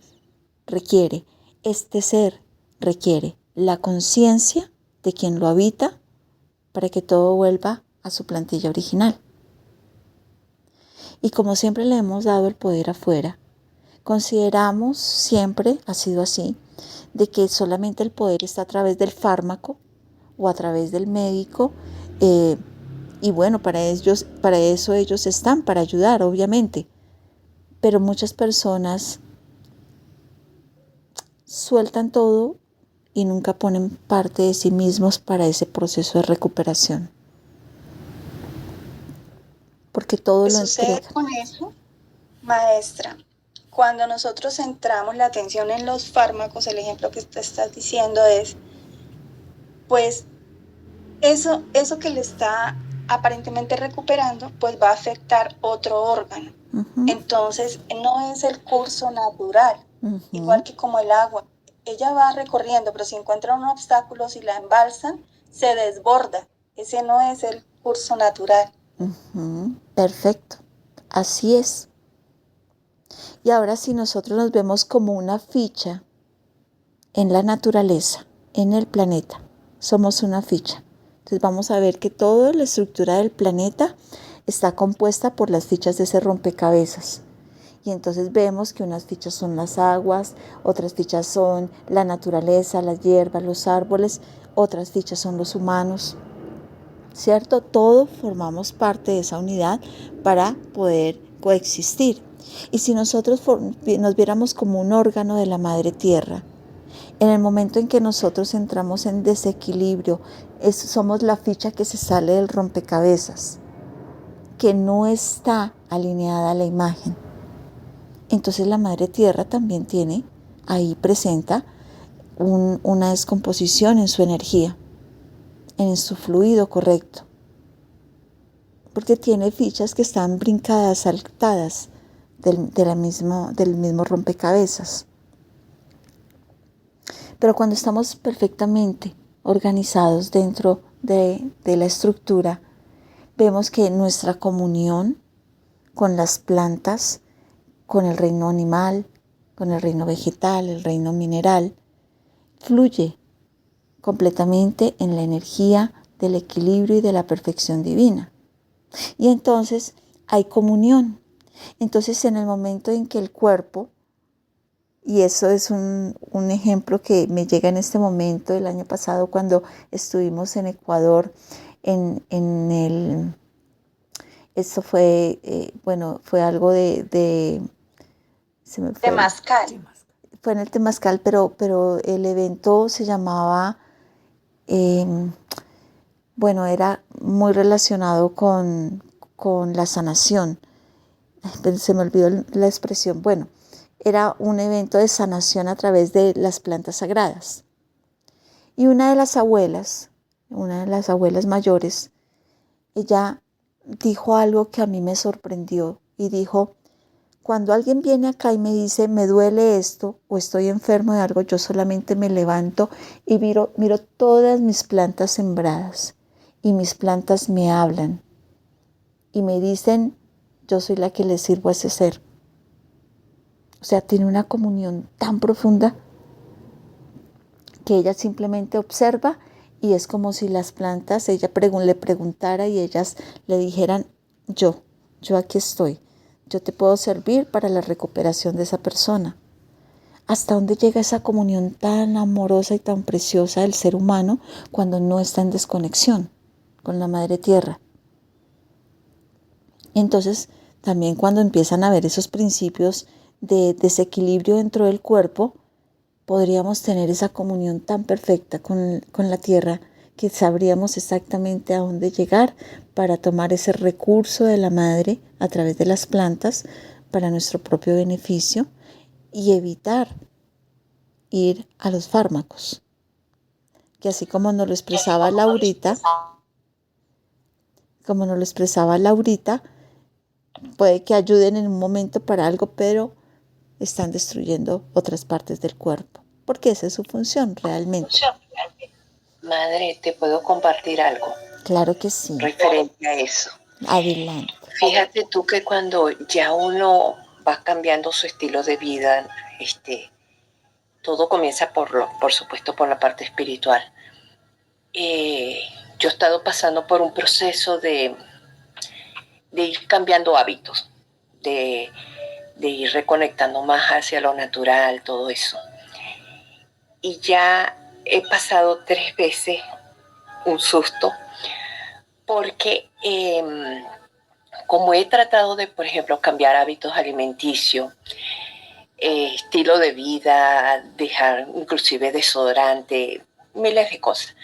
requiere. Este ser requiere la conciencia de quien lo habita para que todo vuelva a su plantilla original. Y como siempre le hemos dado el poder afuera, consideramos, siempre ha sido así, de que solamente el poder está a través del fármaco o a través del médico Y bueno, para eso ellos están, para ayudar, obviamente. Pero muchas personas sueltan todo y nunca ponen parte de sí mismos para ese proceso de recuperación. Porque todo lo sucede entregan. con eso, maestra? Cuando nosotros centramos la atención en los fármacos, el ejemplo que tú estás diciendo es, pues, eso que le está aparentemente recuperando, pues va a afectar otro órgano. Entonces, no es el curso natural, igual que como el agua. Ella va recorriendo, pero si encuentra un obstáculo, si la embalsan, se desborda. Ese no es el curso natural. Perfecto, así es. Y ahora si nosotros nos vemos como una ficha en la naturaleza, en el planeta, somos una ficha. Entonces vamos a ver que toda la estructura del planeta está compuesta por las fichas de ese rompecabezas. Y entonces vemos que unas fichas son las aguas, otras fichas son la naturaleza, las hierbas, los árboles, otras fichas son los humanos, ¿cierto? Todos formamos parte de esa unidad para poder coexistir. Y si nosotros nos viéramos como un órgano de la Madre Tierra, en el momento en que nosotros entramos en desequilibrio, somos la ficha que se sale del rompecabezas, que no está alineada a la imagen. Entonces la Madre Tierra también tiene, ahí presenta una descomposición en su energía, en su fluido correcto, porque tiene fichas que están brincadas, saltadas del mismo rompecabezas. Pero cuando estamos perfectamente organizados dentro de la estructura, vemos que nuestra comunión con las plantas, con el reino animal, con el reino vegetal, el reino mineral, fluye completamente en la energía del equilibrio y de la perfección divina. Y entonces hay comunión. Entonces en el momento en que el cuerpo, y eso es un ejemplo que me llega en este momento, el año pasado cuando estuvimos en Ecuador, esto fue, fue algo se me fue. Temazcal. Fue en el Temazcal, pero el evento se llamaba, era muy relacionado con la sanación. Se me olvidó la expresión. Bueno, era un evento de sanación a través de las plantas sagradas. Y una de las abuelas mayores, ella dijo algo que a mí me sorprendió y dijo: cuando alguien viene acá y me dice me duele esto o estoy enfermo de algo, yo solamente me levanto y miro todas mis plantas sembradas y mis plantas me hablan y me dicen: yo soy la que le sirvo a ese ser. O sea, tiene una comunión tan profunda que ella simplemente observa y es como si las plantas, ella le preguntara y ellas le dijeran: yo aquí estoy, yo te puedo servir para la recuperación de esa persona. ¿Hasta dónde llega esa comunión tan amorosa y tan preciosa del ser humano cuando no está en desconexión con la Madre Tierra? Entonces, también cuando empiezan a haber esos principios de desequilibrio dentro del cuerpo, podríamos tener esa comunión tan perfecta con la tierra que sabríamos exactamente a dónde llegar para tomar ese recurso de la madre a través de las plantas para nuestro propio beneficio y evitar ir a los fármacos, que así como nos lo expresaba Laurita, puede que ayuden en un momento para algo, pero están destruyendo otras partes del cuerpo, porque esa es su función realmente. Madre, ¿te puedo compartir algo? Claro que sí. Referente a eso. Adelante. Fíjate tú que cuando ya uno va cambiando su estilo de vida, todo comienza por supuesto por la parte espiritual. Yo he estado pasando por un proceso de ir cambiando hábitos, de ir reconectando más hacia lo natural, todo eso. Y ya he pasado 3 veces un susto porque como he tratado de, por ejemplo, cambiar hábitos alimenticios, estilo de vida, dejar inclusive desodorante, miles de cosas.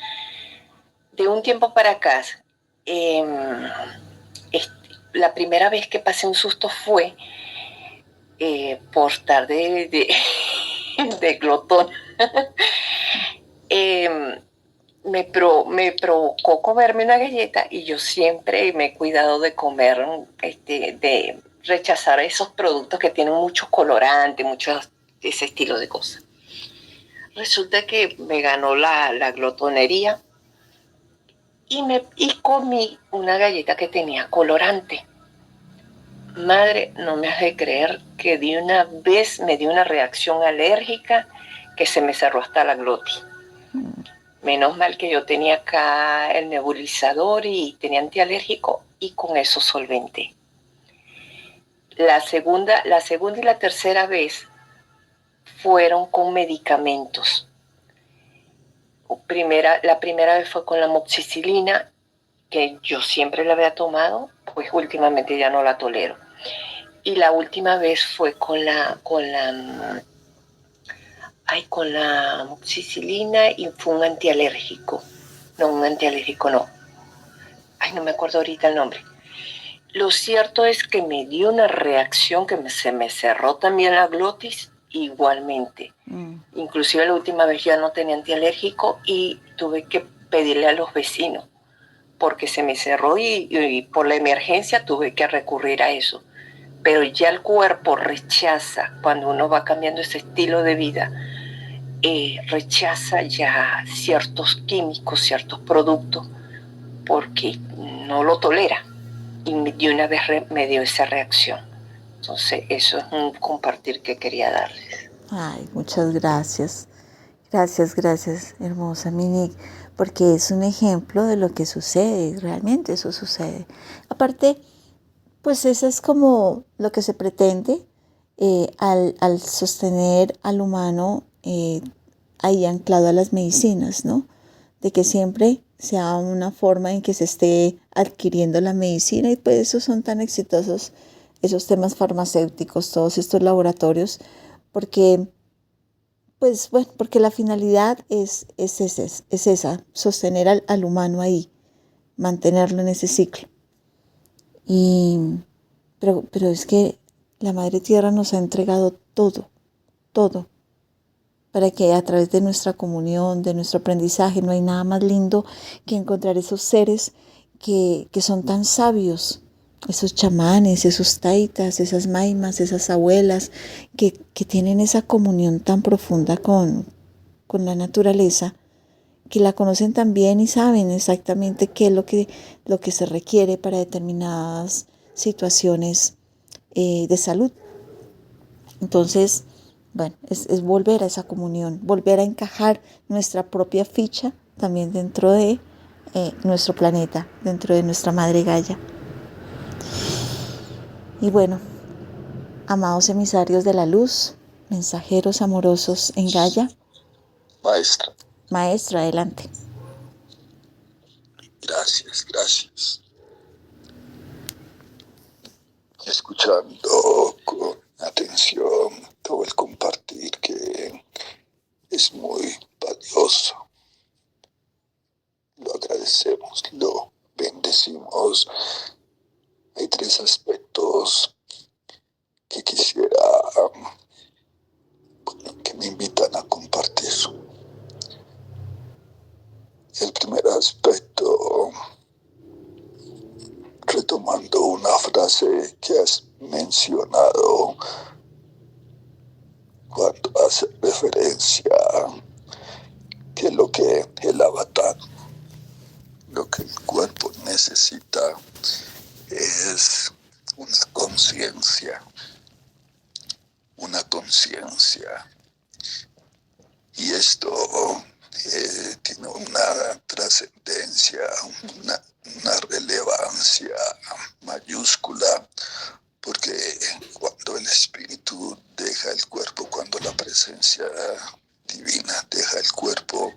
De un tiempo para acá, la primera vez que pasé un susto fue por estar de glotón. Me provocó comerme una galleta y yo siempre me he cuidado de comer, de rechazar esos productos que tienen muchos colorantes, muchos ese estilo de cosas. Resulta que me ganó la glotonería y comí una galleta que tenía colorante. Madre, no me has de creer que de una vez me dio una reacción alérgica que se me cerró hasta la glotis. Menos mal que yo tenía acá el nebulizador y tenía antialérgico y con eso solventé. La segunda y la tercera vez fueron con medicamentos. La primera vez fue con la amoxicilina, que yo siempre la había tomado, pues últimamente ya no la tolero. Y la última vez fue con la amoxicilina y fue un antialérgico. No, no me acuerdo ahorita el nombre. Lo cierto es que me dio una reacción que se me cerró también la glotis igualmente. Inclusive la última vez ya no tenía antialérgico y tuve que pedirle a los vecinos porque se me cerró y por la emergencia tuve que recurrir a eso. Pero ya el cuerpo rechaza, cuando uno va cambiando ese estilo de vida, rechaza ya ciertos químicos, ciertos productos, porque no lo tolera. Y de una vez me dio esa reacción. Entonces, eso es un compartir que quería darles. Ay, muchas gracias. Gracias, hermosa Minique, porque es un ejemplo de lo que sucede, realmente eso sucede. Aparte, pues eso es como lo que se pretende al sostener al humano ahí anclado a las medicinas, ¿no? De que siempre sea una forma en que se esté adquiriendo la medicina y pues esos son tan exitosos, esos temas farmacéuticos, todos estos laboratorios, porque pues bueno, porque la finalidad es esa, sostener al humano ahí, mantenerlo en ese ciclo. Pero es que la Madre Tierra nos ha entregado todo, para que a través de nuestra comunión, de nuestro aprendizaje, no hay nada más lindo que encontrar esos seres que son tan sabios, esos chamanes, esos taitas, esas maimas, esas abuelas, que tienen esa comunión tan profunda con la naturaleza, que la conocen tan bien y saben exactamente qué es lo que se requiere para determinadas situaciones de salud. Entonces, bueno, es volver a esa comunión, volver a encajar nuestra propia ficha también dentro de nuestro planeta, dentro de nuestra Madre Gaia. Y bueno, amados emisarios de la luz, mensajeros amorosos en Gaia. Maestra, adelante. Gracias. Escuchando con atención todo el compartir que es muy valioso. Lo agradecemos, lo bendecimos. Hay tres aspectos que quisiera que me invitan a compartir. El primer aspecto, retomando una frase que has mencionado cuando hace referencia que lo que el avatar, lo que el cuerpo necesita es una conciencia. Y esto tiene una trascendencia, una relevancia mayúscula, porque cuando el espíritu deja el cuerpo, cuando la presencia divina deja el cuerpo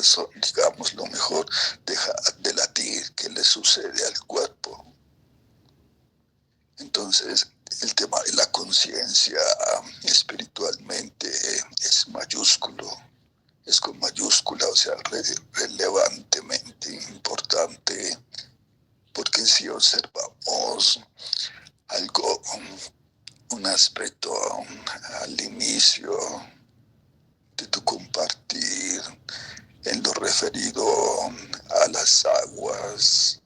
corazón, digamos lo mejor, deja de latir. ¿Qué le sucede al cuerpo? Entonces, el tema de la conciencia espiritualmente es mayúsculo, es con mayúscula, o sea, relevantemente importante, porque si observamos algo, un aspecto al inicio de tu compartir en lo referido a las aguas,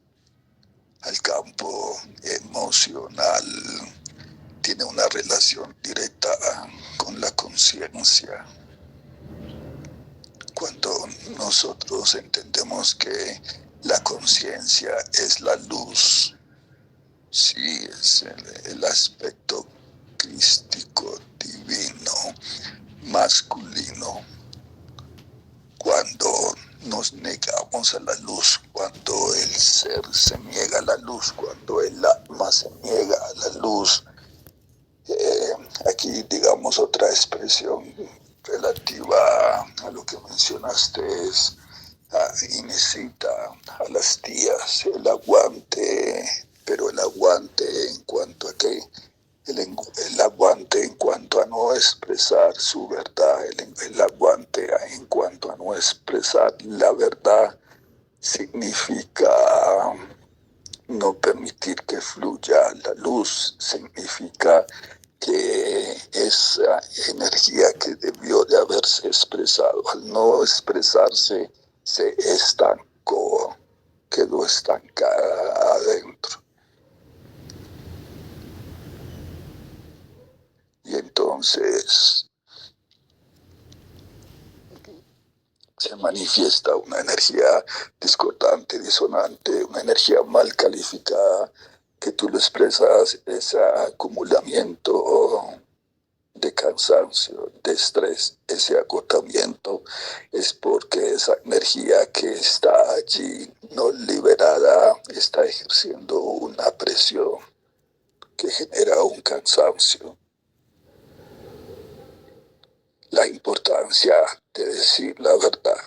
al campo emocional, tiene una relación directa con la conciencia. Cuando nosotros entendemos que la conciencia es la luz, sí, es el aspecto crístico, divino, masculino, cuando nos negamos a la luz, cuando el ser se niega a la luz, cuando el alma se niega a la luz. Aquí, digamos, otra expresión relativa a lo que mencionaste es Inesita, a las tías, el aguante, pero el aguante en cuanto a que el aguante en cuanto a no expresar su verdad, el aguante en cuanto a no expresar la verdad, significa no permitir que fluya la luz, significa que esa energía que debió de haberse expresado, al no expresarse, se estancó, quedó estancada adentro. Y entonces se manifiesta una energía discordante, disonante, una energía mal calificada, que tú lo expresas, ese acumulamiento de cansancio, de estrés, ese agotamiento, es porque esa energía que está allí no liberada está ejerciendo una presión que genera un cansancio. La importancia de decir la verdad,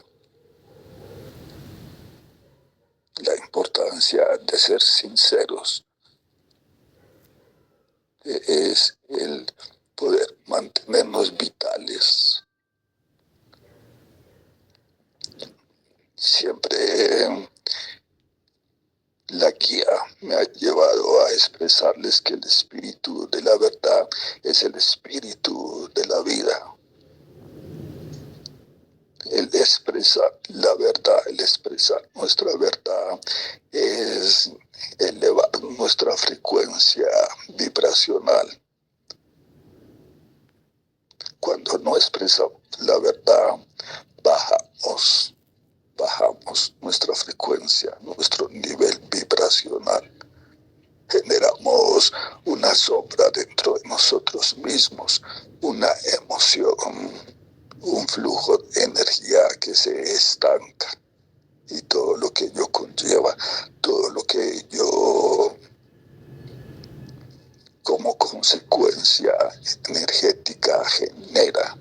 la importancia de ser sinceros, es el poder mantenernos vitales. Siempre la guía me ha llevado a expresarles que el espíritu de la verdad es el espíritu de la vida. El expresar la verdad, el expresar nuestra verdad es elevar nuestra frecuencia vibracional. Cuando no expresamos la verdad, bajamos nuestra frecuencia, nuestro nivel vibracional. Generamos una sombra dentro de nosotros mismos, una emoción, un flujo de energía que se estanca. Y todo lo que ello conlleva, todo lo que ello como consecuencia energética genera.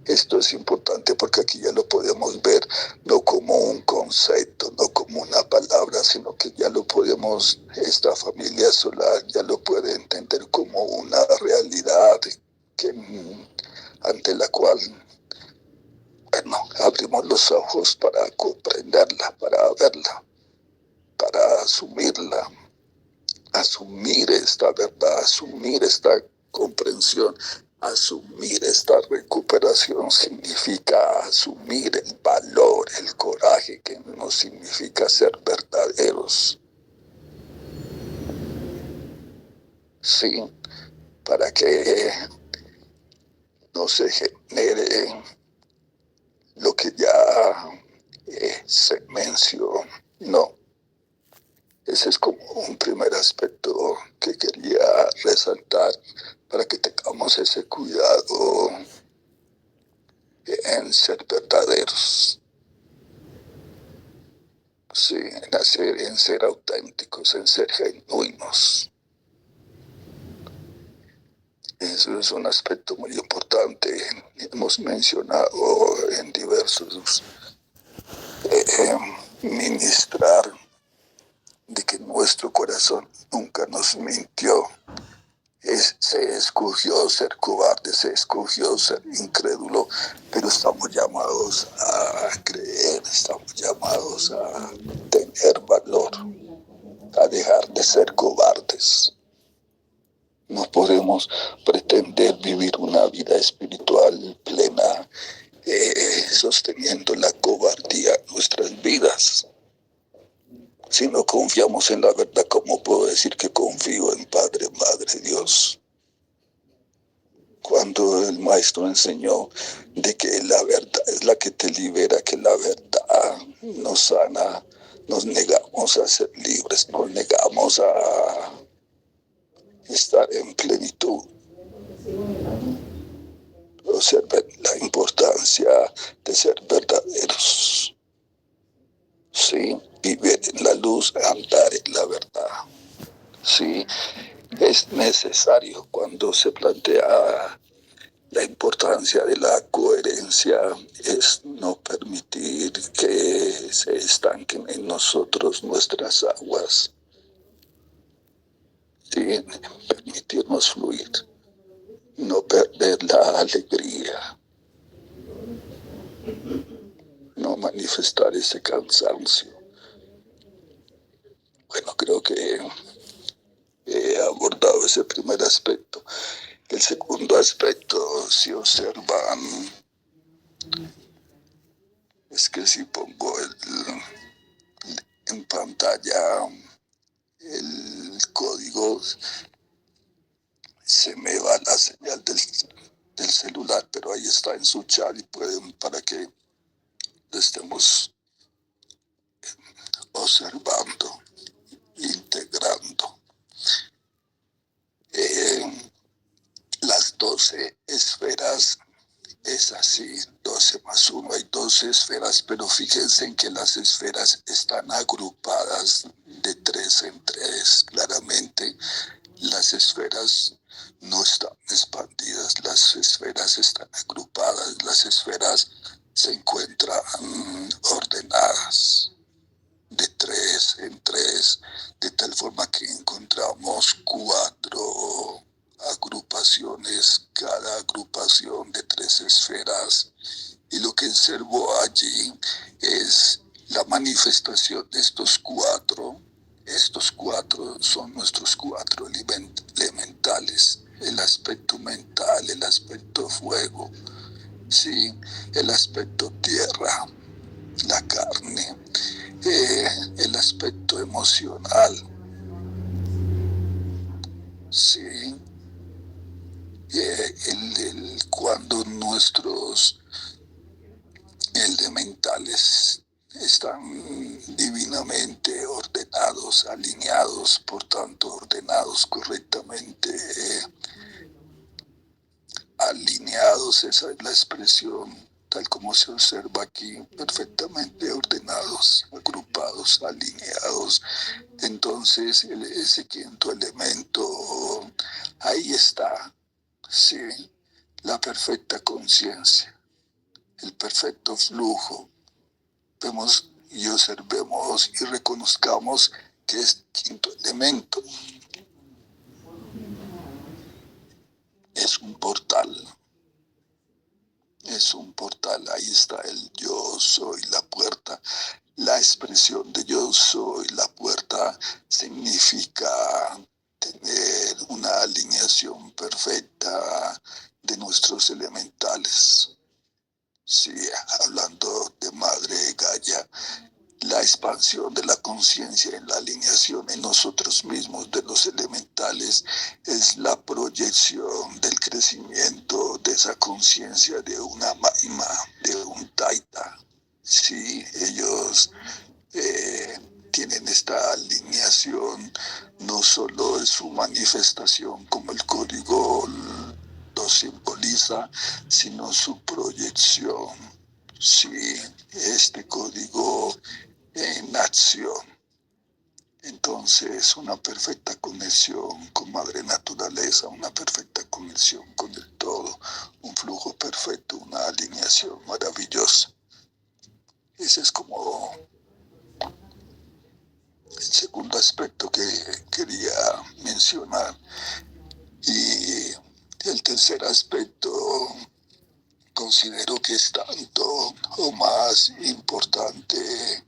Esto es importante porque aquí ya lo podemos ver no como un concepto, no como una palabra, sino que ya lo podemos, esta familia solar ya lo puede entender como una realidad ante la cual, bueno, abrimos los ojos para comprenderla, para verla, para asumirla, asumir esta verdad, asumir esta comprensión. Asumir esta recuperación significa asumir el valor, el coraje que nos significa ser verdaderos. Sí, para que no se genere lo que ya se mencionó. Ese es como un primer aspecto que quería resaltar para que tengamos ese cuidado en ser verdaderos, sí, en ser auténticos, en ser genuinos. Eso es un aspecto muy importante. Hemos mencionado en diversos ministrar de que nuestro corazón nunca nos mintió. Se escogió ser cobarde, se escogió ser incrédulo, pero estamos llamados a creer, estamos llamados a tener valor, a dejar de ser cobardes. No podemos pretender vivir una vida espiritual plena sosteniendo la cobardía en nuestras vidas. Si no confiamos en la verdad, ¿cómo puedo decir que confío en Padre, Madre, Dios? Cuando el Maestro enseñó de que la verdad es la que te libera, que la verdad nos sana, nos negamos a ser libres, nos negamos a estar en plenitud. Observen la importancia de ser verdaderos. Sí, vivir en la luz, andar en la verdad. Sí, es necesario cuando se plantea la importancia de la coherencia, es no permitir que se estanquen en nosotros nuestras aguas. Sí, permitirnos fluir, no perder la alegría, no manifestar ese cansancio. Bueno, creo que he abordado ese primer aspecto. El segundo aspecto, si observan, es que si pongo en pantalla el código, se me va la señal del celular, pero ahí está en su chat y pueden, para que lo estemos observando, integrando. Las 12 esferas es así, 12 más 1, hay 12 esferas, pero fíjense en que las esferas están agrupadas de 3 en 3, claramente. Las esferas no están expandidas, las esferas están agrupadas, las esferas se encuentran ordenadas de 3 en 3, de tal forma que encontramos 4 agrupaciones, cada agrupación de 3 esferas, y lo que observo allí es la manifestación de estos 4. Estos 4 son nuestros 4 elementales: el aspecto mental, el aspecto fuego, ¿sí? El aspecto tierra, la carne, el aspecto emocional, ¿sí? Cuando nuestros elementales están divinamente ordenados, alineados, por tanto ordenados correctamente, alineados, esa es la expresión, tal como se observa aquí, perfectamente ordenados, agrupados, alineados. Entonces ese quinto elemento, ahí está, sí, la perfecta conciencia, el perfecto flujo. Vemos y observemos y reconozcamos que este quinto elemento es un portal. Es un portal, ahí está el yo soy la puerta. La expresión de yo soy la puerta significa tener una alineación perfecta de nuestros elementales. Sí, hablando de Madre Gaia, la expansión de la conciencia en la alineación en nosotros mismos de los elementales es la proyección del crecimiento de esa conciencia de una Maima, de un Taita. Sí, ellos tienen esta alineación no solo en su manifestación como el código lo simboliza, sino su proyección. Sí, este código en acción. Entonces, una perfecta conexión con Madre Naturaleza, una perfecta conexión con el todo, un flujo perfecto, una alineación maravillosa. Ese es como el segundo aspecto que quería mencionar. Y el tercer aspecto considero que es tanto o más importante,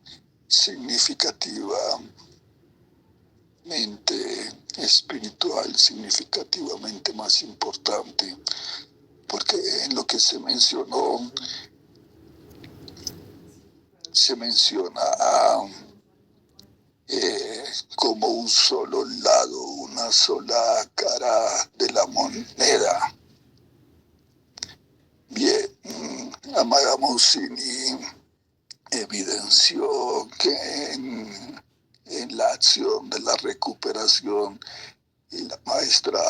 significativamente espiritual, significativamente más importante, porque en lo que se mencionó, se menciona como un solo lado, una sola cara de la moneda. Bien, Amara Mousini evidenció que en la acción de la recuperación, y la maestra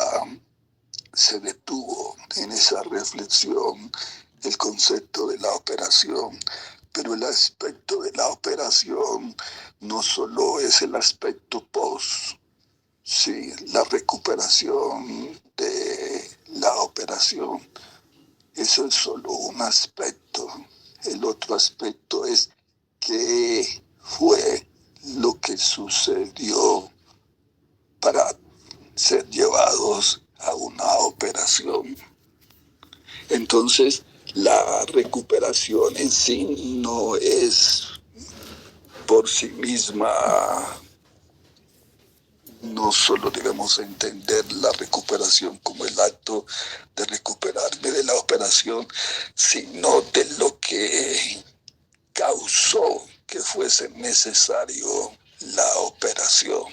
se detuvo en esa reflexión, el concepto de la operación, pero el aspecto de la operación no solo es el aspecto post, sí, la recuperación de la operación, eso es solo un aspecto. El otro aspecto es qué fue lo que sucedió para ser llevados a una operación. Entonces, la recuperación en sí no es por sí misma, no solo debemos entender la recuperación como el acto de recuperarme de la operación, sino de lo que causó que fuese necesario la operación.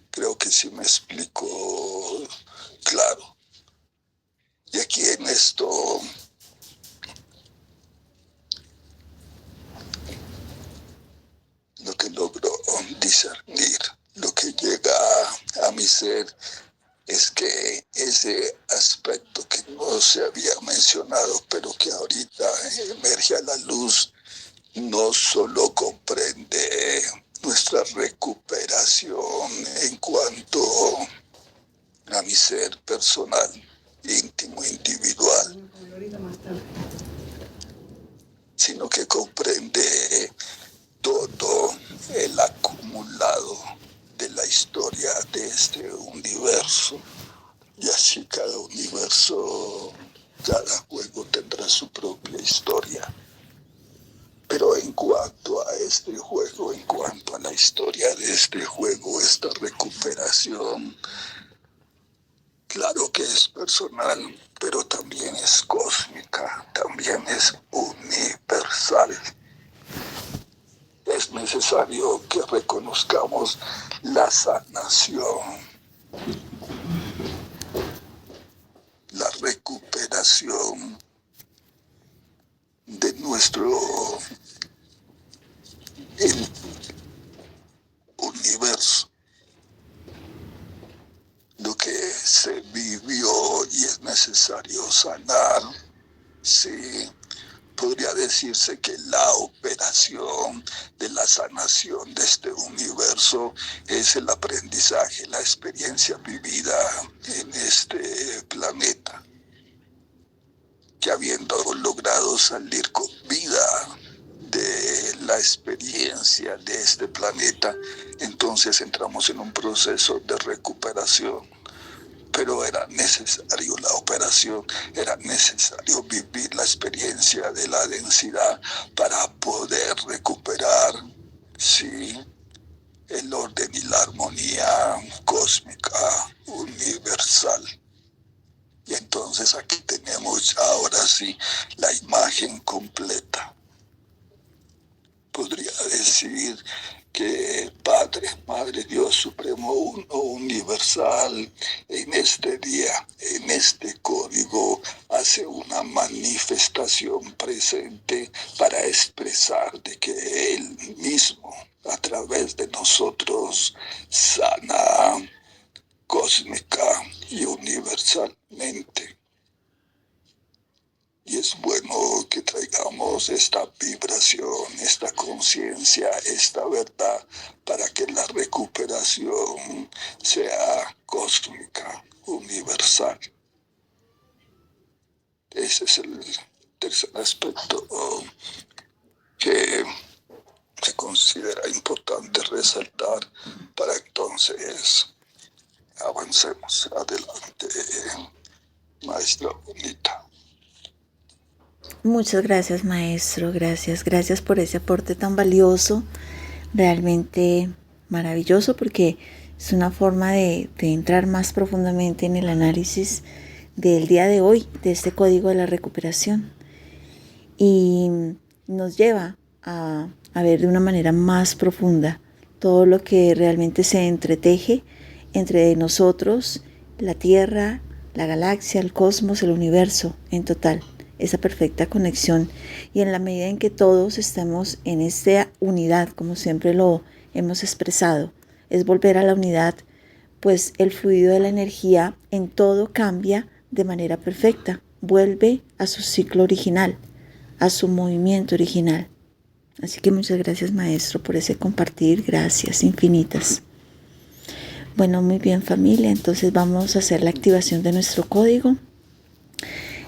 Creo que sí me explico claro. Y aquí en esto lo que logro discernir, lo que llega a mi ser, es que ese aspecto que no se había mencionado, pero que ahorita emerge a la luz, no solo comprende nuestra recuperación en cuanto a mi ser personal, íntimo, individual, sino que comprende todo el acumulado de la historia de este universo. Y así cada universo, cada juego tendrá su propia historia. Pero en cuanto a este juego, en cuanto a la historia de este juego, esta recuperación, claro que es personal, pero también es cósmica, también es universal. Es necesario que reconozcamos la sanación, la recuperación de nuestro el universo, lo que se vivió y es necesario sanar. Sí, podría decirse que la operación de la sanación de este universo es el aprendizaje, la experiencia vivida en este planeta, que habiendo logrado salir con vida de la experiencia de este planeta, entonces entramos en un proceso de recuperación. Pero era necesario la operación, era necesario vivir la experiencia de la densidad para poder recuperar, sí, el orden y la armonía cósmica universal. Y entonces aquí tenemos ahora sí la imagen completa. Podría decir que Padre, Madre, Dios Supremo, Uno, Universal, en este día, en este código, hace una manifestación presente para expresar de que Él mismo, a través de nosotros, sana cósmica y universalmente. Y es bueno que traigamos esta vibración, esta conciencia, esta verdad, para que la recuperación sea cósmica, universal. Ese es el tercer aspecto que considera importante resaltar para entonces avancemos adelante, maestra bonita. Muchas gracias, maestro. Gracias por ese aporte tan valioso, realmente maravilloso, porque es una forma de entrar más profundamente en el análisis del día de hoy, de este código de la recuperación. Y nos lleva a ver de una manera más profunda todo lo que realmente se entreteje entre nosotros, la Tierra, la galaxia, el cosmos, el universo en total, esa perfecta conexión. Y en la medida en que todos estemos en esta unidad, como siempre lo hemos expresado, es volver a la unidad, pues el fluido de la energía en todo cambia de manera perfecta, vuelve a su ciclo original, a su movimiento original. Así que muchas gracias, maestro, por ese compartir. Gracias infinitas. Bueno, muy bien, familia. Entonces vamos a hacer la activación de nuestro código.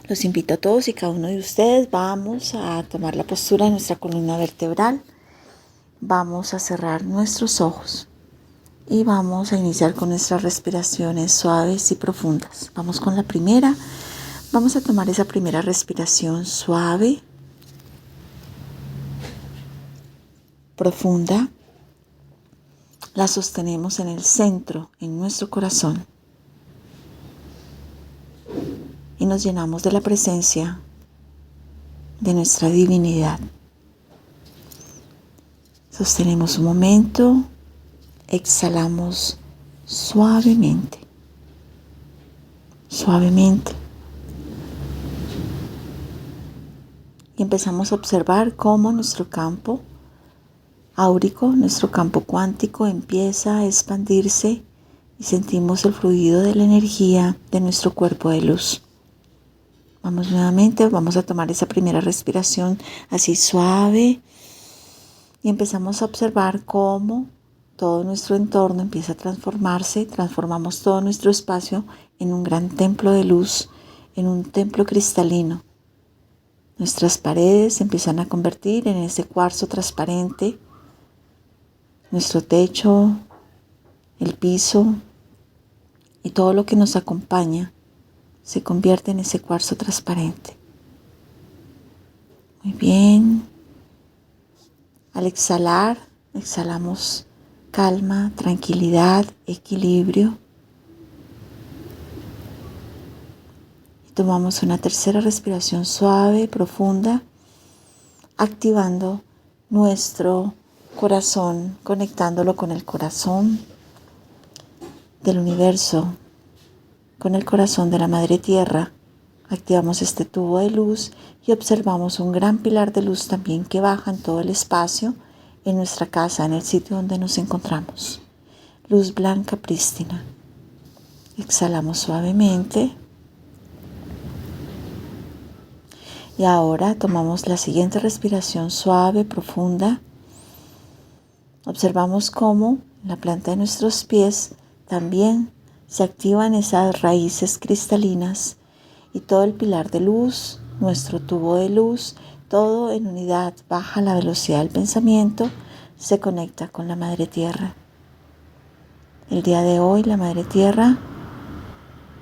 Los invito a todos y cada uno de ustedes. Vamos a tomar la postura de nuestra columna vertebral. Vamos a cerrar nuestros ojos y vamos a iniciar con nuestras respiraciones suaves y profundas. Vamos con la primera. Vamos a tomar esa primera respiración suave, profunda. La sostenemos en el centro, en nuestro corazón. Y nos llenamos de la presencia de nuestra divinidad. Sostenemos un momento, exhalamos suavemente, suavemente. Y empezamos a observar cómo nuestro campo áurico, nuestro campo cuántico empieza a expandirse y sentimos el fluido de la energía de nuestro cuerpo de luz. Vamos nuevamente, vamos a tomar esa primera respiración así suave y empezamos a observar cómo todo nuestro entorno empieza a transformarse, transformamos todo nuestro espacio en un gran templo de luz, en un templo cristalino. Nuestras paredes se empiezan a convertir en ese cuarzo transparente. Nuestro techo, el piso y todo lo que nos acompaña se convierte en ese cuarzo transparente. Muy bien. Al exhalar, exhalamos calma, tranquilidad, equilibrio. Y tomamos una tercera respiración suave, profunda, activando nuestro corazón, conectándolo con el corazón del universo, con el corazón de la Madre Tierra. Activamos este tubo de luz y observamos un gran pilar de luz también que baja en todo el espacio, en nuestra casa, en el sitio donde nos encontramos. Luz blanca prístina. Exhalamos suavemente. Y ahora tomamos la siguiente respiración suave, profunda. Observamos cómo en la planta de nuestros pies también se activan esas raíces cristalinas y todo el pilar de luz, nuestro tubo de luz, todo en unidad, baja la velocidad del pensamiento, se conecta con la Madre Tierra. El día de hoy la Madre Tierra,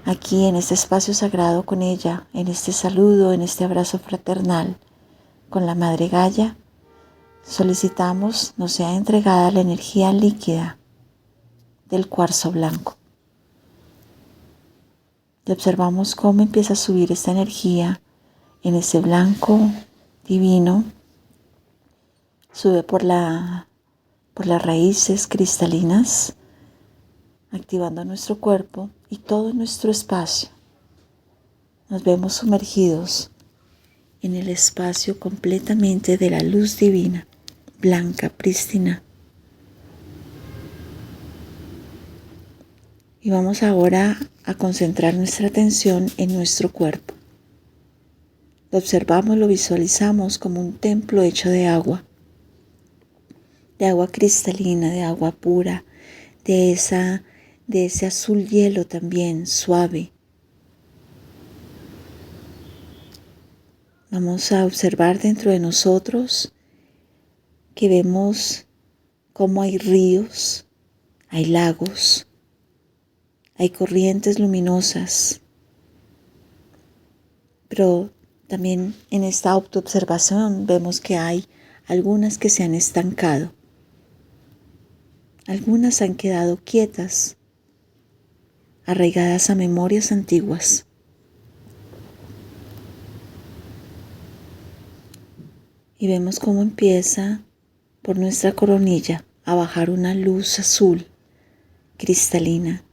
aquí en este espacio sagrado con ella, en este saludo, en este abrazo fraternal con la Madre Gaia, solicitamos nos sea entregada la energía líquida del cuarzo blanco. Y observamos cómo empieza a subir esta energía en ese blanco divino. Sube por las raíces cristalinas, activando nuestro cuerpo y todo nuestro espacio. Nos vemos sumergidos en el espacio completamente de la luz divina, blanca, prístina. Y vamos ahora a concentrar nuestra atención en nuestro cuerpo. Lo observamos, lo visualizamos como un templo hecho de agua cristalina, de agua pura, de ese azul hielo también suave. Vamos a observar dentro de nosotros que vemos cómo hay ríos, hay lagos, hay corrientes luminosas, pero también en esta autoobservación vemos que hay algunas que se han estancado. Algunas han quedado quietas, arraigadas a memorias antiguas. Y vemos cómo empieza por nuestra coronilla a bajar una luz azul, cristalina,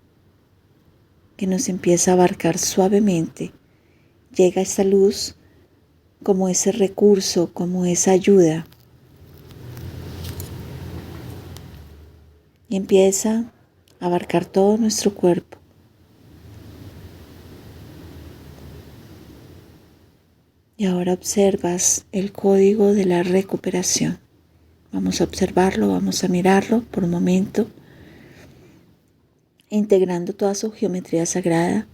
que nos empieza a abarcar suavemente. Llega esta luz como ese recurso, como esa ayuda. Y empieza a abarcar todo nuestro cuerpo. Y ahora observas el código de la recuperación. Vamos a observarlo, vamos a mirarlo por un momento, integrando toda su geometría sagrada.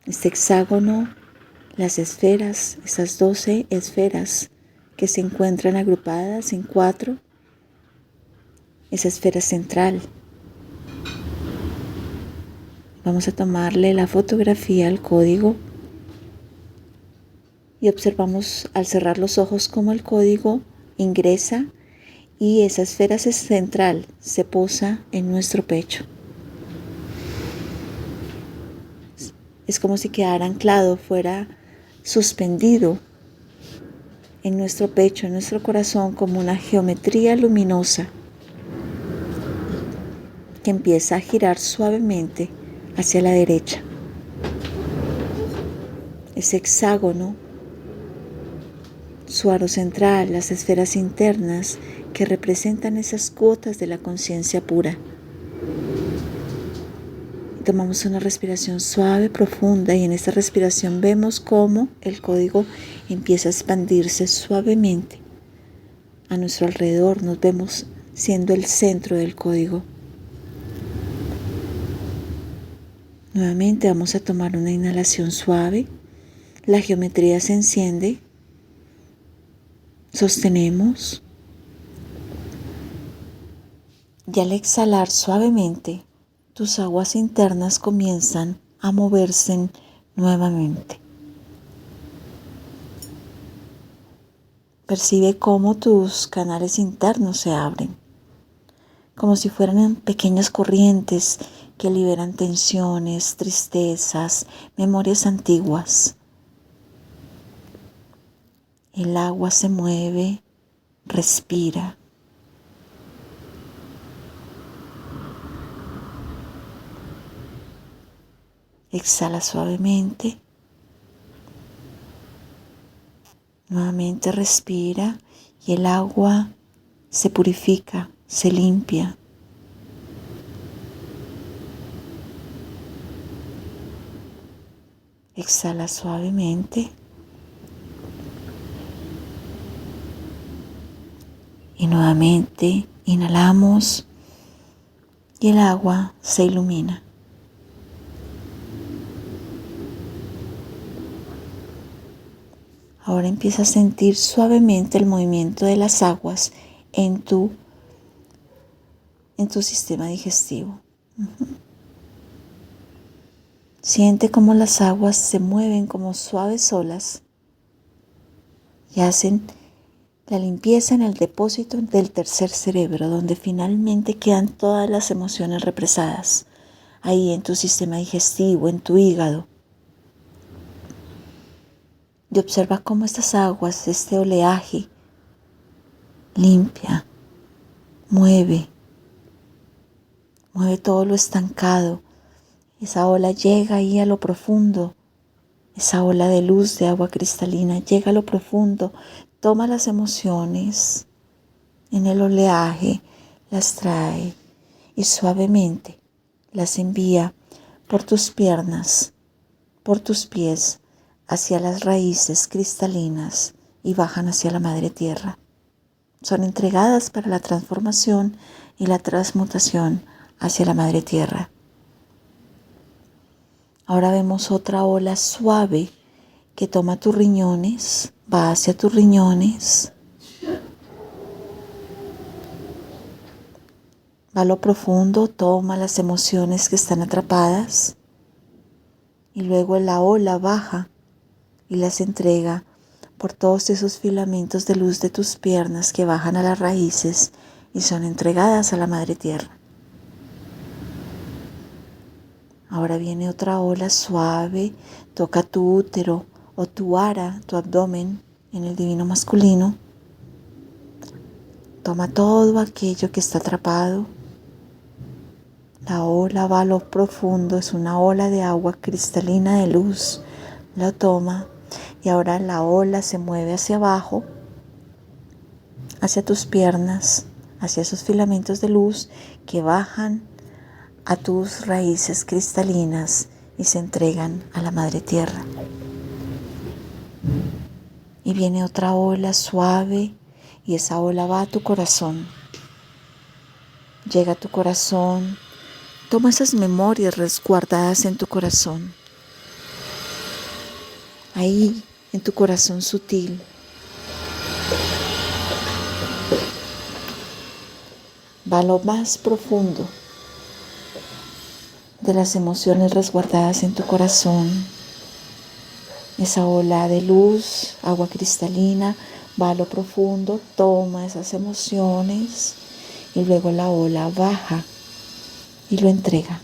Este hexágono, las esferas, esas 12 esferas que se encuentran agrupadas en 4. Esa esfera central. Vamos a tomarle la fotografía al código y observamos al cerrar los ojos cómo el código ingresa y esa esfera central se posa en nuestro pecho. Es como si quedara anclado, fuera suspendido en nuestro pecho, en nuestro corazón, como una geometría luminosa que empieza a girar suavemente hacia la derecha. Ese hexágono, su aro central, las esferas internas que representan esas gotas de la conciencia pura. Tomamos una respiración suave, profunda, y en esta respiración vemos cómo el código empieza a expandirse suavemente. A nuestro alrededor nos vemos siendo el centro del código. Nuevamente vamos a tomar una inhalación suave. La geometría se enciende. Sostenemos. Y al exhalar suavemente, tus aguas internas comienzan a moverse nuevamente. Percibe cómo tus canales internos se abren, como si fueran pequeñas corrientes que liberan tensiones, tristezas, memorias antiguas. El agua se mueve, respira. Exhala suavemente. Nuevamente respira y el agua se purifica, se limpia. Exhala suavemente. Y nuevamente inhalamos y el agua se ilumina. Ahora empieza a sentir suavemente el movimiento de las aguas en tu sistema digestivo. Siente cómo las aguas se mueven como suaves olas y hacen la limpieza en el depósito del tercer cerebro, donde finalmente quedan todas las emociones represadas, ahí en tu sistema digestivo, en tu hígado. Y observa cómo estas aguas, este oleaje, limpia, mueve todo lo estancado. Esa ola llega ahí a lo profundo, esa ola de luz, de agua cristalina, llega a lo profundo, toma las emociones en el oleaje, las trae y suavemente las envía por tus piernas, por tus pies, hacia las raíces cristalinas y bajan hacia la Madre Tierra. Son entregadas para la transformación y la transmutación hacia la Madre Tierra. Ahora vemos otra ola suave que toma tus riñones, va hacia tus riñones. Va a lo profundo, toma las emociones que están atrapadas y luego la ola baja y las entrega por todos esos filamentos de luz de tus piernas que bajan a las raíces y son entregadas a la Madre Tierra. Ahora viene otra ola suave, toca tu útero o tu ara, tu abdomen en el divino masculino. Toma todo aquello que está atrapado. La ola va a lo profundo, es una ola de agua cristalina de luz. La toma y ahora la ola se mueve hacia abajo, hacia tus piernas, hacia esos filamentos de luz que bajan a tus raíces cristalinas y se entregan a la Madre Tierra. Y viene otra ola suave y esa ola va a tu corazón. Llega a tu corazón. Toma esas memorias resguardadas en tu corazón. Ahí, en tu corazón sutil. Va a lo más profundo de las emociones resguardadas en tu corazón. Esa ola de luz, agua cristalina, va a lo profundo, toma esas emociones y luego la ola baja y lo entrega.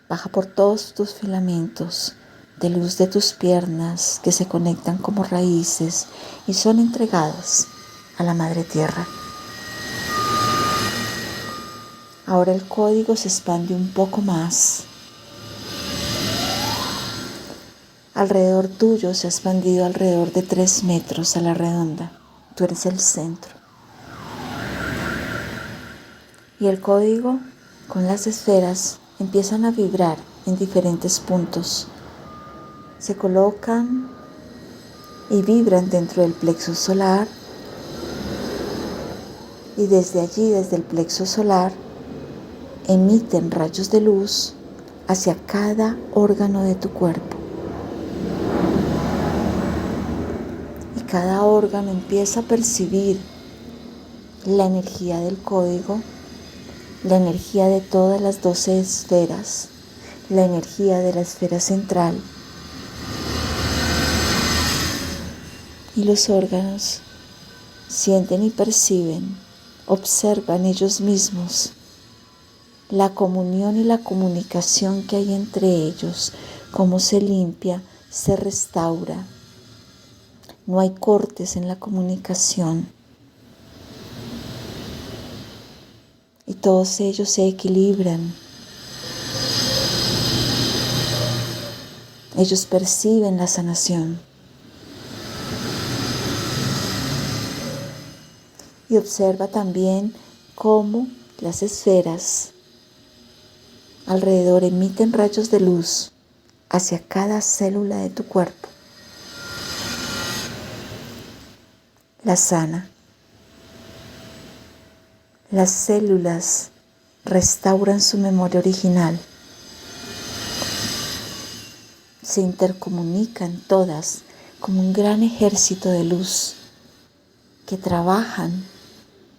Baja por todos tus filamentos de luz de tus piernas que se conectan como raíces y son entregadas a la Madre Tierra. Ahora el código se expande un poco más. Alrededor tuyo se ha expandido alrededor de 3 metros a la redonda. Tú eres el centro. Y el código con las esferas empiezan a vibrar en diferentes puntos. Se colocan y vibran dentro del plexo solar. Y desde allí, desde el plexo solar, emiten rayos de luz hacia cada órgano de tu cuerpo. Y cada órgano empieza a percibir la energía del código, la energía de todas las 12 esferas, la energía de la esfera central. Y los órganos sienten y perciben, observan ellos mismos la comunión y la comunicación que hay entre ellos, cómo se limpia, se restaura. No hay cortes en la comunicación. Y todos ellos se equilibran. Ellos perciben la sanación. Y observa también cómo las esferas alrededor emiten rayos de luz hacia cada célula de tu cuerpo. La sana. Las células restauran su memoria original. Se intercomunican todas como un gran ejército de luz que trabajan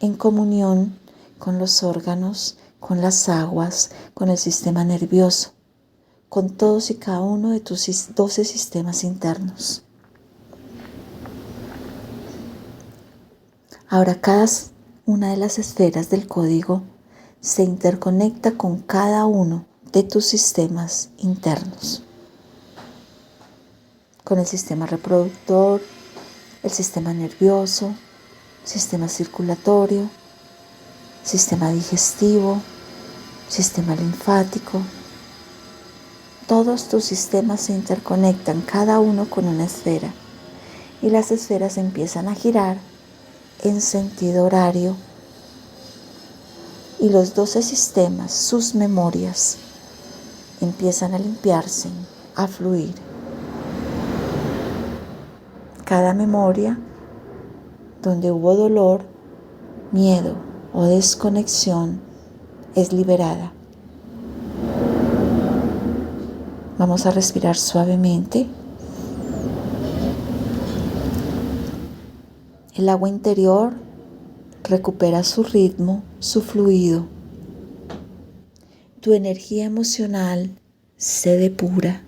en comunión con los órganos, con las aguas, con el sistema nervioso, con todos y cada uno de tus 12 sistemas internos. Ahora cada una de las esferas del código se interconecta con cada uno de tus sistemas internos. Con el sistema reproductor, el sistema nervioso, sistema circulatorio, sistema digestivo, sistema linfático. Todos tus sistemas se interconectan, cada uno con una esfera, y las esferas empiezan a girar en sentido horario, y los 12 sistemas, sus memorias, empiezan a limpiarse, a fluir. Cada memoria donde hubo dolor, miedo o desconexión es liberada. Vamos a respirar suavemente. El agua interior recupera su ritmo, su fluido. Tu energía emocional se depura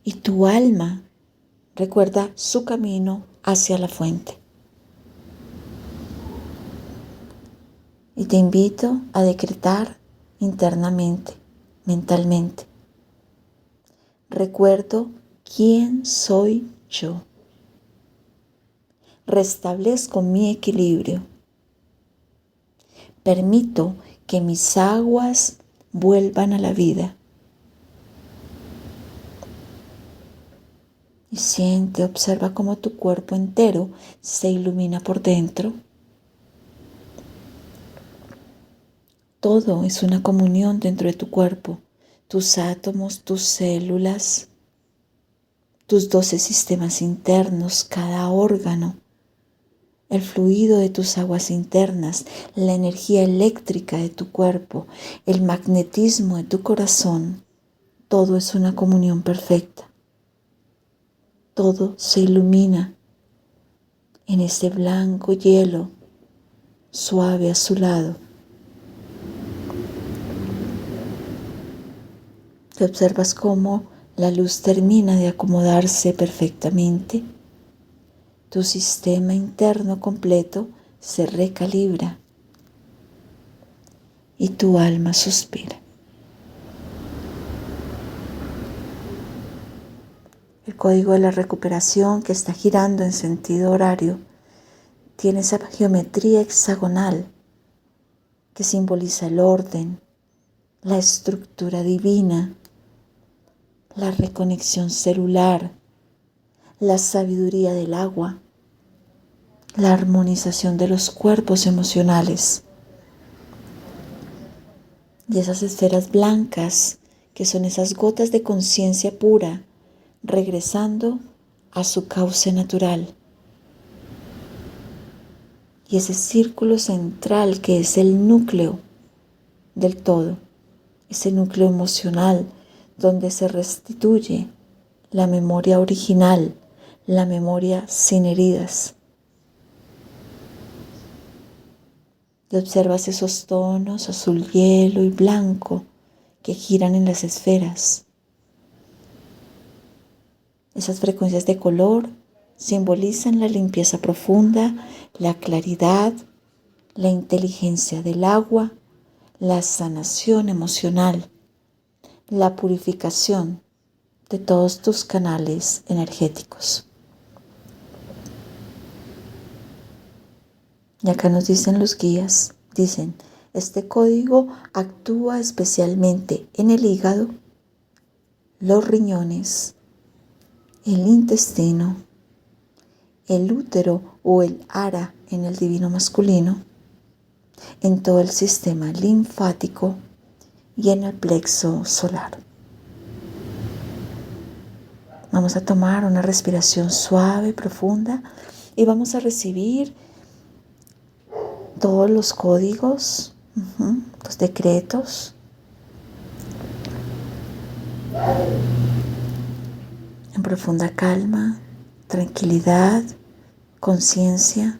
y tu alma recuerda su camino hacia la fuente. Y te invito a decretar internamente, mentalmente. Recuerdo quién soy yo. Restablezco mi equilibrio. Permito que mis aguas vuelvan a la vida. Y siente, observa cómo tu cuerpo entero se ilumina por dentro. Todo es una comunión dentro de tu cuerpo, tus átomos, tus células, tus 12 sistemas internos, cada órgano, el fluido de tus aguas internas, la energía eléctrica de tu cuerpo, el magnetismo de tu corazón. Todo es una comunión perfecta. Todo se ilumina en ese blanco hielo suave azulado. Te observas cómo la luz termina de acomodarse perfectamente. Tu sistema interno completo se recalibra y tu alma suspira. El código de la recuperación que está girando en sentido horario tiene esa geometría hexagonal que simboliza el orden, la estructura divina, la reconexión celular, la sabiduría del agua, la armonización de los cuerpos emocionales. Y esas esferas blancas, que son esas gotas de conciencia pura, regresando a su cauce natural. Y ese círculo central que es el núcleo del todo, ese núcleo emocional donde se restituye la memoria original, la memoria sin heridas. Y observas esos tonos azul hielo y blanco que giran en las esferas. Esas frecuencias de color simbolizan la limpieza profunda, la claridad, la inteligencia del agua, la sanación emocional, la purificación de todos tus canales energéticos. Y acá nos dicen los guías, este código actúa especialmente en el hígado, los riñones, el intestino, el útero o el ara en el divino masculino, en todo el sistema linfático y en el plexo solar. Vamos a tomar una respiración suave, profunda y vamos a recibir todos los códigos, los decretos. En profunda calma, tranquilidad, conciencia,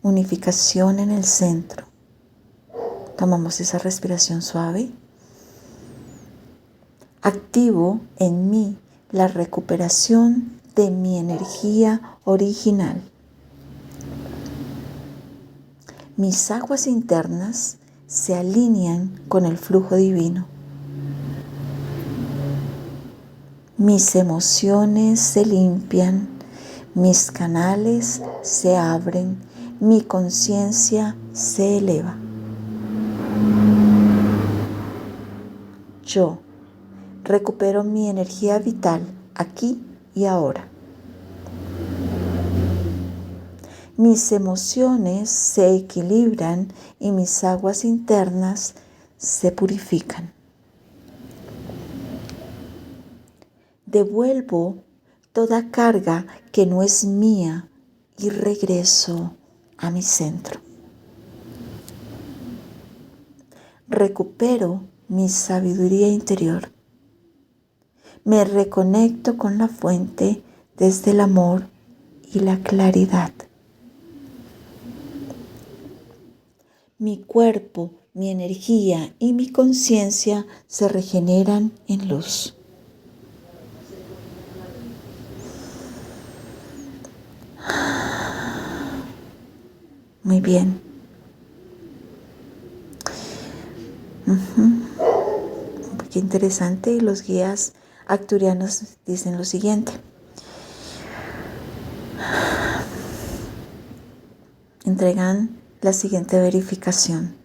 unificación en el centro. Tomamos esa respiración suave. Activo en mí la recuperación de mi energía original. Mis aguas internas se alinean con el flujo divino. Mis emociones se limpian, mis canales se abren, mi conciencia se eleva. Yo recupero mi energía vital aquí y ahora. Mis emociones se equilibran y mis aguas internas se purifican. Devuelvo toda carga que no es mía y regreso a mi centro. Recupero mi sabiduría interior. Me reconecto con la fuente desde el amor y la claridad. Mi cuerpo, mi energía y mi conciencia se regeneran en luz. Muy bien. Qué interesante. Los guías acturianos dicen lo siguiente. Entregan la siguiente verificación.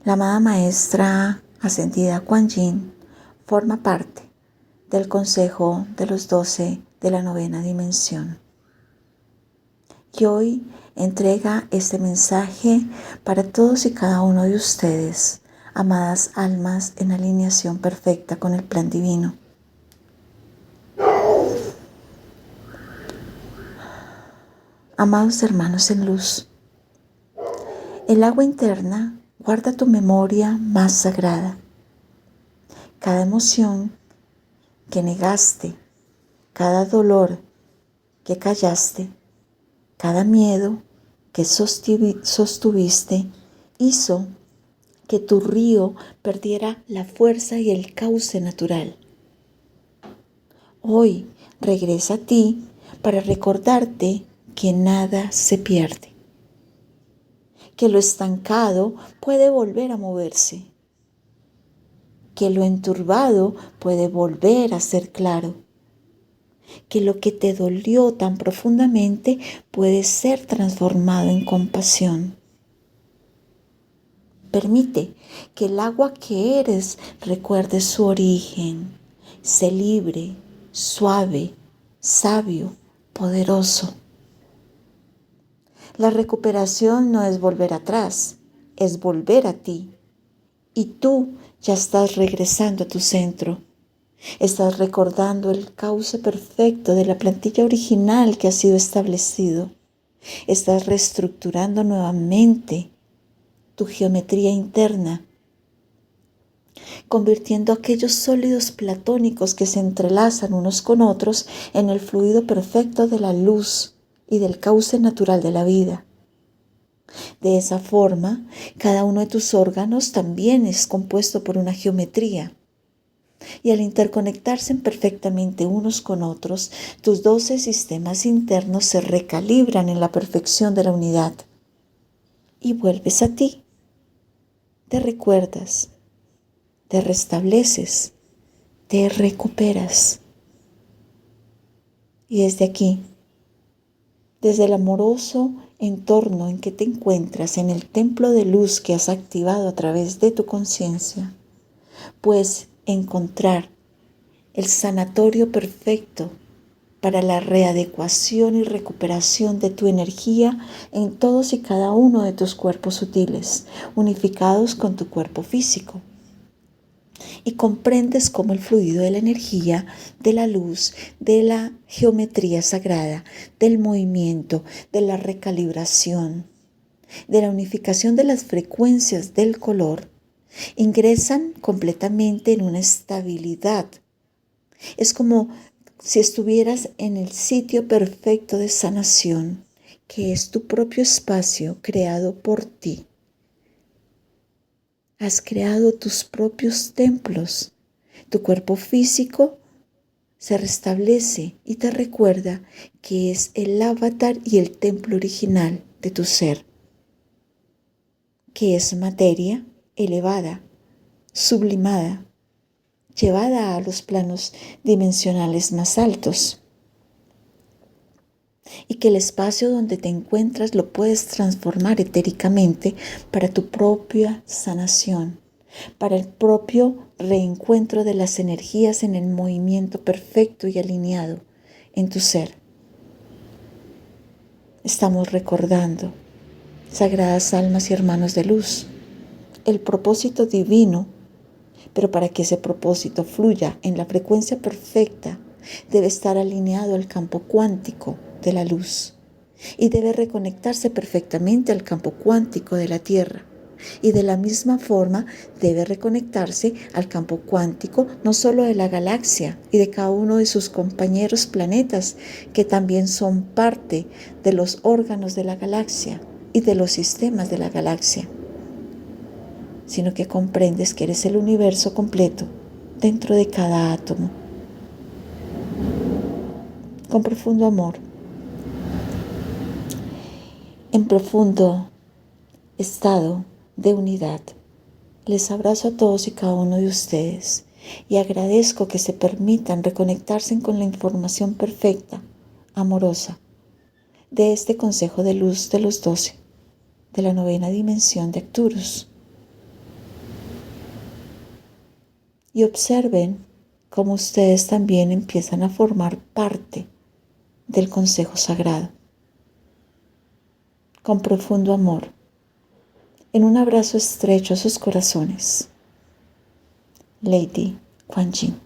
La amada maestra ascendida Kuan Yin forma parte del Consejo de los 12 de la 9ª dimensión. Y hoy entrega este mensaje para todos y cada uno de ustedes, amadas almas en alineación perfecta con el plan divino. Amados hermanos en luz, el agua interna guarda tu memoria más sagrada. Cada emoción que negaste, cada dolor que callaste, cada miedo que sostuviste hizo que tu río perdiera la fuerza y el cauce natural. Hoy regresa a ti para recordarte que nada se pierde, que lo estancado puede volver a moverse, que lo enturbado puede volver a ser claro, que lo que te dolió tan profundamente puede ser transformado en compasión. Permite que el agua que eres recuerde su origen, sé libre, suave, sabio, poderoso. La recuperación no es volver atrás, es volver a ti. Y tú ya estás regresando a tu centro. Estás recordando el cauce perfecto de la plantilla original que ha sido establecido. Estás reestructurando nuevamente tu geometría interna, convirtiendo aquellos sólidos platónicos que se entrelazan unos con otros en el fluido perfecto de la luz y del cauce natural de la vida. De esa forma, cada uno de tus órganos también es compuesto por una geometría. Y al interconectarse perfectamente unos con otros, tus 12 sistemas internos se recalibran en la perfección de la unidad. Y vuelves a ti. Te recuerdas, te restableces, te recuperas. Y desde aquí, desde el amoroso entorno en que te encuentras, en el templo de luz que has activado a través de tu conciencia, puedes encontrar el sanatorio perfecto para la readecuación y recuperación de tu energía en todos y cada uno de tus cuerpos sutiles, unificados con tu cuerpo físico. Y comprendes cómo el fluido de la energía, de la luz, de la geometría sagrada, del movimiento, de la recalibración, de la unificación de las frecuencias del color, ingresan completamente en una estabilidad. Es como si estuvieras en el sitio perfecto de sanación, que es tu propio espacio creado por ti. Has creado tus propios templos. Tu cuerpo físico se restablece y te recuerda que es el avatar y el templo original de tu ser, que es materia elevada, sublimada, llevada a los planos dimensionales más altos. Y que el espacio donde te encuentras lo puedes transformar etéricamente para tu propia sanación, para el propio reencuentro de las energías en el movimiento perfecto y alineado en tu ser. Estamos recordando, sagradas almas y hermanos de luz, el propósito divino, pero para que ese propósito fluya en la frecuencia perfecta, debe estar alineado al campo cuántico de la luz y debe reconectarse perfectamente al campo cuántico de la Tierra. Y de la misma forma debe reconectarse al campo cuántico no solo de la galaxia y de cada uno de sus compañeros planetas, que también son parte de los órganos de la galaxia y de los sistemas de la galaxia. sino que comprendes que eres el universo completo dentro de cada átomo. Con profundo amor, en profundo estado de unidad, les abrazo a todos y cada uno de ustedes y agradezco que se permitan reconectarse con la información perfecta, amorosa, de este consejo de luz de los 12, de la 9ª dimensión de Arcturus. Y observen cómo ustedes también empiezan a formar parte del consejo sagrado. Con profundo amor, en un abrazo estrecho a sus corazones. Lady Kuan Yin.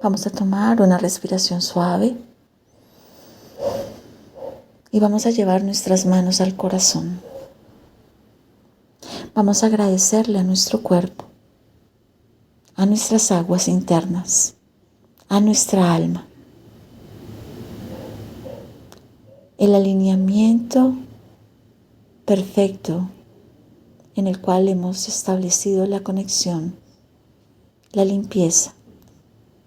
Vamos a tomar una respiración suave y vamos a llevar nuestras manos al corazón. Vamos a agradecerle a nuestro cuerpo, a nuestras aguas internas, a nuestra alma, el alineamiento perfecto en el cual hemos establecido la conexión, la limpieza,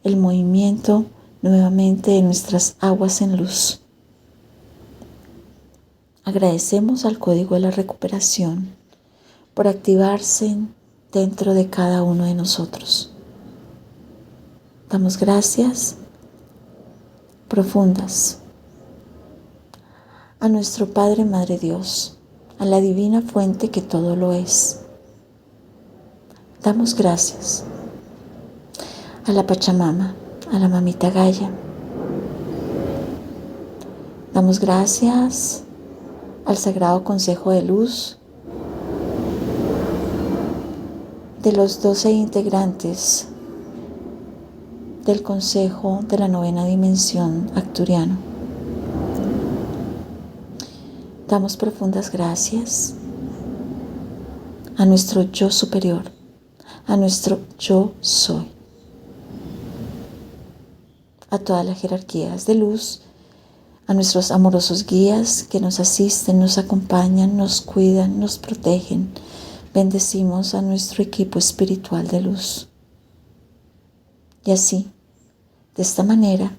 el movimiento nuevamente de nuestras aguas en luz. Agradecemos al código de la recuperación por activarse dentro de cada uno de nosotros. Damos gracias profundas a nuestro Padre, Madre Dios, a la divina fuente que todo lo es. Damos gracias a la Pachamama, a la Mamita Gaia. Damos gracias al Sagrado Consejo de Luz de los 12 integrantes del Consejo de la 9ª dimensión arcturiano. Damos profundas gracias a nuestro yo superior, a nuestro yo soy, a todas las jerarquías de luz, a nuestros amorosos guías que nos asisten, nos acompañan, nos cuidan, nos protegen. Bendecimos a nuestro equipo espiritual de luz. Y así, de esta manera,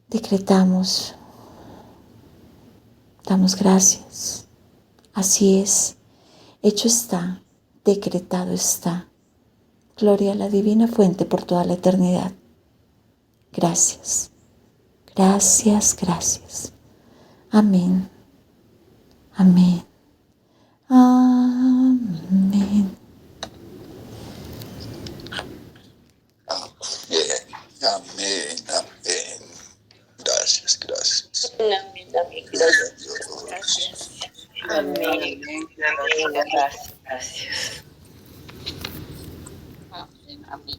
decretamos, damos gracias. Así es, hecho está, decretado está. Gloria a la divina fuente por toda la eternidad. Gracias, gracias, gracias. Amén, amén, amén. Amén, amén. Gracias, gracias. Amén, amén. Gloria a Dios. Gracias. Amén, amén, gracias. Amén. Amén.